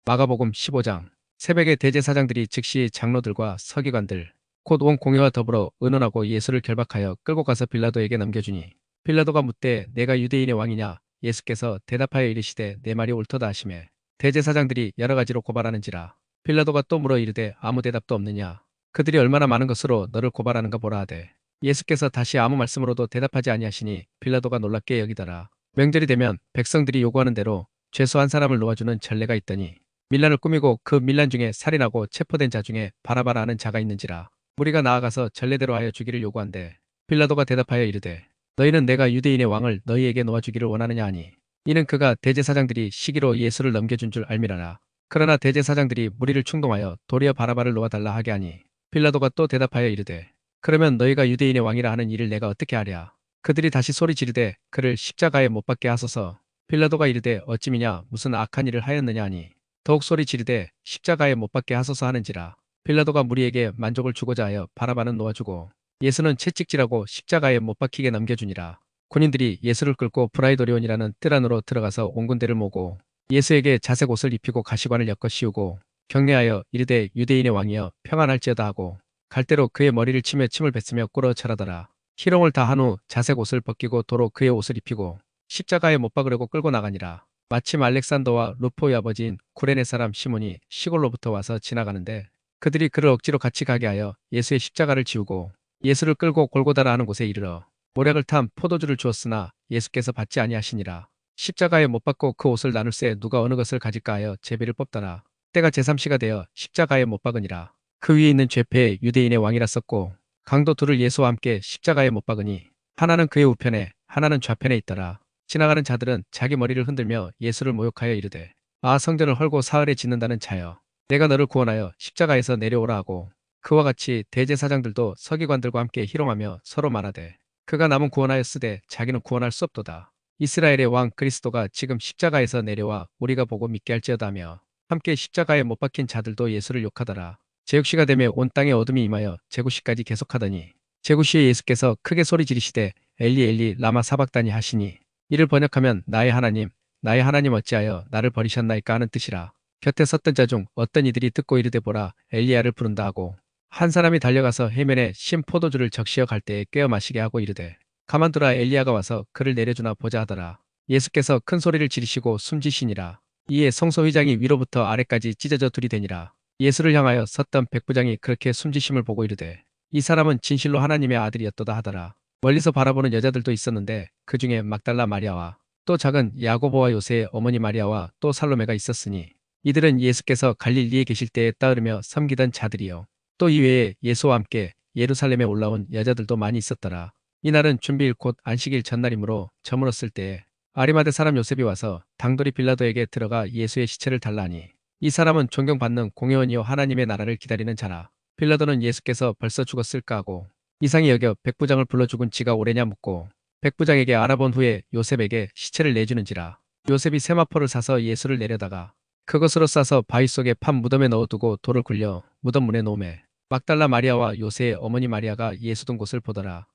마가복음 15장 새벽에 대제사장들이 즉시 장로들과 서기관들 곧 온 공회와 더불어 의논하고 예수를 결박하여 끌고 가서 빌라도에게 넘겨주니 빌라도가 묻되 내가 유대인의 왕이냐. 예수께서 대답하여 이르시되 내 말이 옳도다 하시매 대제사장들이 여러 가지로 고발하는지라. 빌라도가 또 물어 이르되 아무 대답도 없느냐. 그들이 얼마나 많은 것으로 너를 고발하는가 보라 하되 예수께서 다시 아무 말씀으로도 대답하지 아니하시니 빌라도가 놀랍게 여기더라. 명절이 되면 백성들이 요구하는 대로 죄수 한 사람을 놓아주는 전례가 있더니 밀란을 꾸미고 그 밀란 중에 살인하고 체포된 자 중에 바라바라 하는 자가 있는지라. 우리가 나아가서 전례대로 하여 주기를 요구한대 빌라도가 대답하여 이르되 너희는 내가 유대인의 왕을 너희에게 놓아주기를 원하느냐 하니 이는 그가 대제사장들이 시기로 예수를 넘겨준 줄 알미라라. 그러나 대제사장들이 무리를 충동하여 도리어 바라바를 놓아달라 하게 하니 빌라도가 또 대답하여 이르되 그러면 너희가 유대인의 왕이라 하는 일을 내가 어떻게 하랴. 그들이 다시 소리 지르되 그를 십자가에 못 박게 하소서. 빌라도가 이르되 어찌미냐 무슨 악한 일을 하였느냐 하니 더욱 소리 지르되 십자가에 못 박게 하소서 하는지라. 빌라도가 무리에게 만족을 주고자 하여 바라바는 놓아주고 예수는 채찍질하고 십자가에 못 박히게 넘겨주니라. 군인들이 예수를 끌고 브라이도리온이라는 뜰 안으로 들어가서 온 군대를 모으고 예수에게 자색 옷을 입히고 가시관을 엮어 씌우고 경례하여 이르되 유대인의 왕이여 평안할지어다 하고 갈대로 그의 머리를 치며 침을 뱉으며 꿇어 절하더라. 희롱을 다 한 후 자색 옷을 벗기고 도로 그의 옷을 입히고 십자가에 못 박으려고 끌고 나가니라. 마침 알렉산더와 루포의 아버지인 구레네 사람 시몬이 시골로부터 와서 지나가는데 그들이 그를 억지로 같이 가게 하여 예수의 십자가를 지우고 예수를 끌고 골고다라 하는 곳에 이르러 모략을 탄 포도주를 주었으나 예수께서 받지 아니하시니라. 십자가에 못 박고 그 옷을 나눌새 누가 어느 것을 가질까 하여 제비를 뽑더라. 때가 제3시가 되어 십자가에 못 박으니라. 그 위에 있는 죄패 유대인의 왕이라 썼고 강도 둘을 예수와 함께 십자가에 못 박으니 하나는 그의 우편에 하나는 좌편에 있더라. 지나가는 자들은 자기 머리를 흔들며 예수를 모욕하여 이르되 아 성전을 헐고 사흘에 짓는다는 자여 내가 너를 구원하여 십자가에서 내려오라 하고 그와 같이 대제사장들도 서기관들과 함께 희롱하며 서로 말하되 그가 남은 구원하여 쓰되 자기는 구원할 수 없도다. 이스라엘의 왕 그리스도가 지금 십자가에서 내려와 우리가 보고 믿게 할지어다며 함께 십자가에 못 박힌 자들도 예수를 욕하더라. 제육시가 되며 온 땅에 어둠이 임하여 제구시까지 계속하더니 제구시에 예수께서 크게 소리 지르시되 엘리 엘리 라마 사박다니 하시니 이를 번역하면 나의 하나님 어찌하여 나를 버리셨나이까 하는 뜻이라. 곁에 섰던 자 중 어떤 이들이 듣고 이르되 보라 엘리야를 부른다 하고 한 사람이 달려가서 해면에 신 포도주를 적시어 갈 때에 꿰어 마시게 하고 이르되 가만두라 엘리야가 와서 그를 내려주나 보자 하더라. 예수께서 큰 소리를 지르시고 숨지시니라. 이에 성소휘장이 위로부터 아래까지 찢어져 들이대니라. 예수를 향하여 섰던 백부장이 그렇게 숨지심을 보고 이르되 이 사람은 진실로 하나님의 아들이었도다 하더라. 멀리서 바라보는 여자들도 있었는데 그 중에 막달라 마리아와 또 작은 야고보와 요새의 어머니 마리아와 또 살로메가 있었으니 이들은 예수께서 갈릴리에 계실 때에 따르며 섬기던 자들이요. 또 이외에 예수와 함께 예루살렘에 올라온 여자들도 많이 있었더라. 이날은 준비일 곧 안식일 전날이므로 저물었을 때에 아리마대 사람 요셉이 와서 당돌이 빌라도에게 들어가 예수의 시체를 달라하니 이 사람은 존경받는 공회원이요 하나님의 나라를 기다리는 자라. 빌라도는 예수께서 벌써 죽었을까 하고 이상히 여겨 백부장을 불러 죽은 지가 오래냐 묻고 백부장에게 알아본 후에 요셉에게 시체를 내주는지라. 요셉이 세마포를 사서 예수를 내려다가 그것으로 싸서 바위 속에 판 무덤에 넣어두고 돌을 굴려 무덤 문에 놓으매 막달라 마리아와 요새의 어머니 마리아가 예수 둔 곳을 보더라.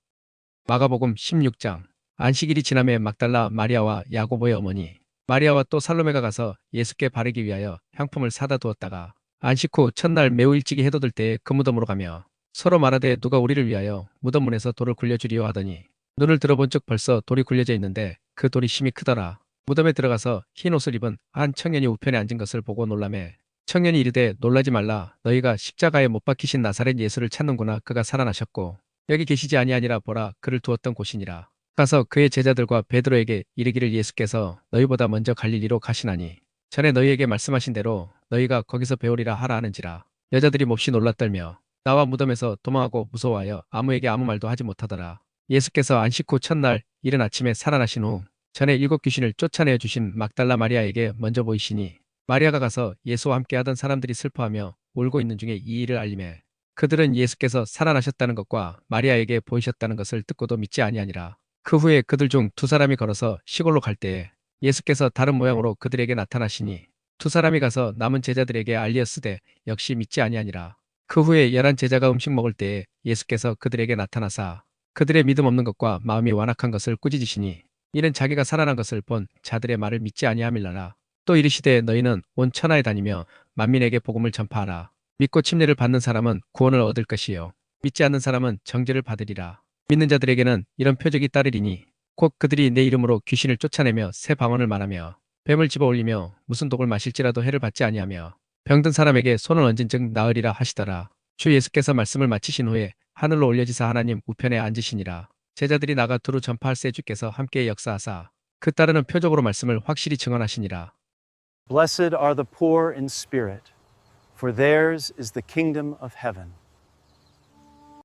마가복음 16장. 안식일이 지남에 막달라 마리아와 야고보의 어머니 마리아와 또 살로메가 가서 예수께 바르기 위하여 향품을 사다 두었다가 안식 후 첫날 매우 일찍이 해돋을 때에 그 무덤으로 가며 서로 말하되 누가 우리를 위하여 무덤 문에서 돌을 굴려주리요 하더니 눈을 들어본 즉 벌써 돌이 굴려져 있는데 그 돌이 심히 크더라. 무덤에 들어가서 흰 옷을 입은 한 청년이 우편에 앉은 것을 보고 놀라매 청년이 이르되 놀라지 말라 너희가 십자가에 못 박히신 나사렛 예수를 찾는구나. 그가 살아나셨고 여기 계시지 아니하니라. 보라 그를 두었던 곳이니라. 가서 그의 제자들과 베드로에게 이르기를 예수께서 너희보다 먼저 갈릴리로 가시나니 전에 너희에게 말씀하신 대로 너희가 거기서 배우리라 하라 하는지라. 여자들이 몹시 놀랐달며 나와 무덤에서 도망하고 무서워하여 아무에게 아무 말도 하지 못하더라. 예수께서 안식 후 첫날 이른 아침에 살아나신 후 전에 7 귀신을 쫓아내어 주신 막달라 마리아에게 먼저 보이시니 마리아가 가서 예수와 함께 하던 사람들이 슬퍼하며 울고 있는 중에 이 일을 알림해 그들은 예수께서 살아나셨다는 것과 마리아에게 보이셨다는 것을 듣고도 믿지 아니하니라. 그 후에 그들 중 2사람이 걸어서 시골로 갈 때에 예수께서 다른 모양으로 그들에게 나타나시니 2사람이 가서 남은 제자들에게 알리었으되 역시 믿지 아니하니라. 그 후에 11 제자가 음식 먹을 때에 예수께서 그들에게 나타나사 그들의 믿음 없는 것과 마음이 완악한 것을 꾸짖으시니 이는 자기가 살아난 것을 본 자들의 말을 믿지 아니함일라라. 또 이르시되 너희는 온 천하에 다니며 만민에게 복음을 전파하라. 믿고 침례를 받는 사람은 구원을 얻을 것이요 믿지 않는 사람은 정죄를 받으리라. 믿는 자들에게는 이런 표적이 따르리니 곧 그들이 내 이름으로 귀신을 쫓아내며 새 방언을 말하며 뱀을 집어올리며 무슨 독을 마실지라도 해를 받지 아니하며 병든 사람에게 손을 얹은 즉 나으리라 하시더라. 주 예수께서 말씀을 마치신 후에 하늘로 올려지사 하나님 우편에 앉으시니라. 제자들이 나가 두루 전파할새 주께서 함께 역사하사 그 따르는 표적으로 말씀을 확실히 증언하시니라. Blessed are the poor in spirit, for theirs is the kingdom of heaven.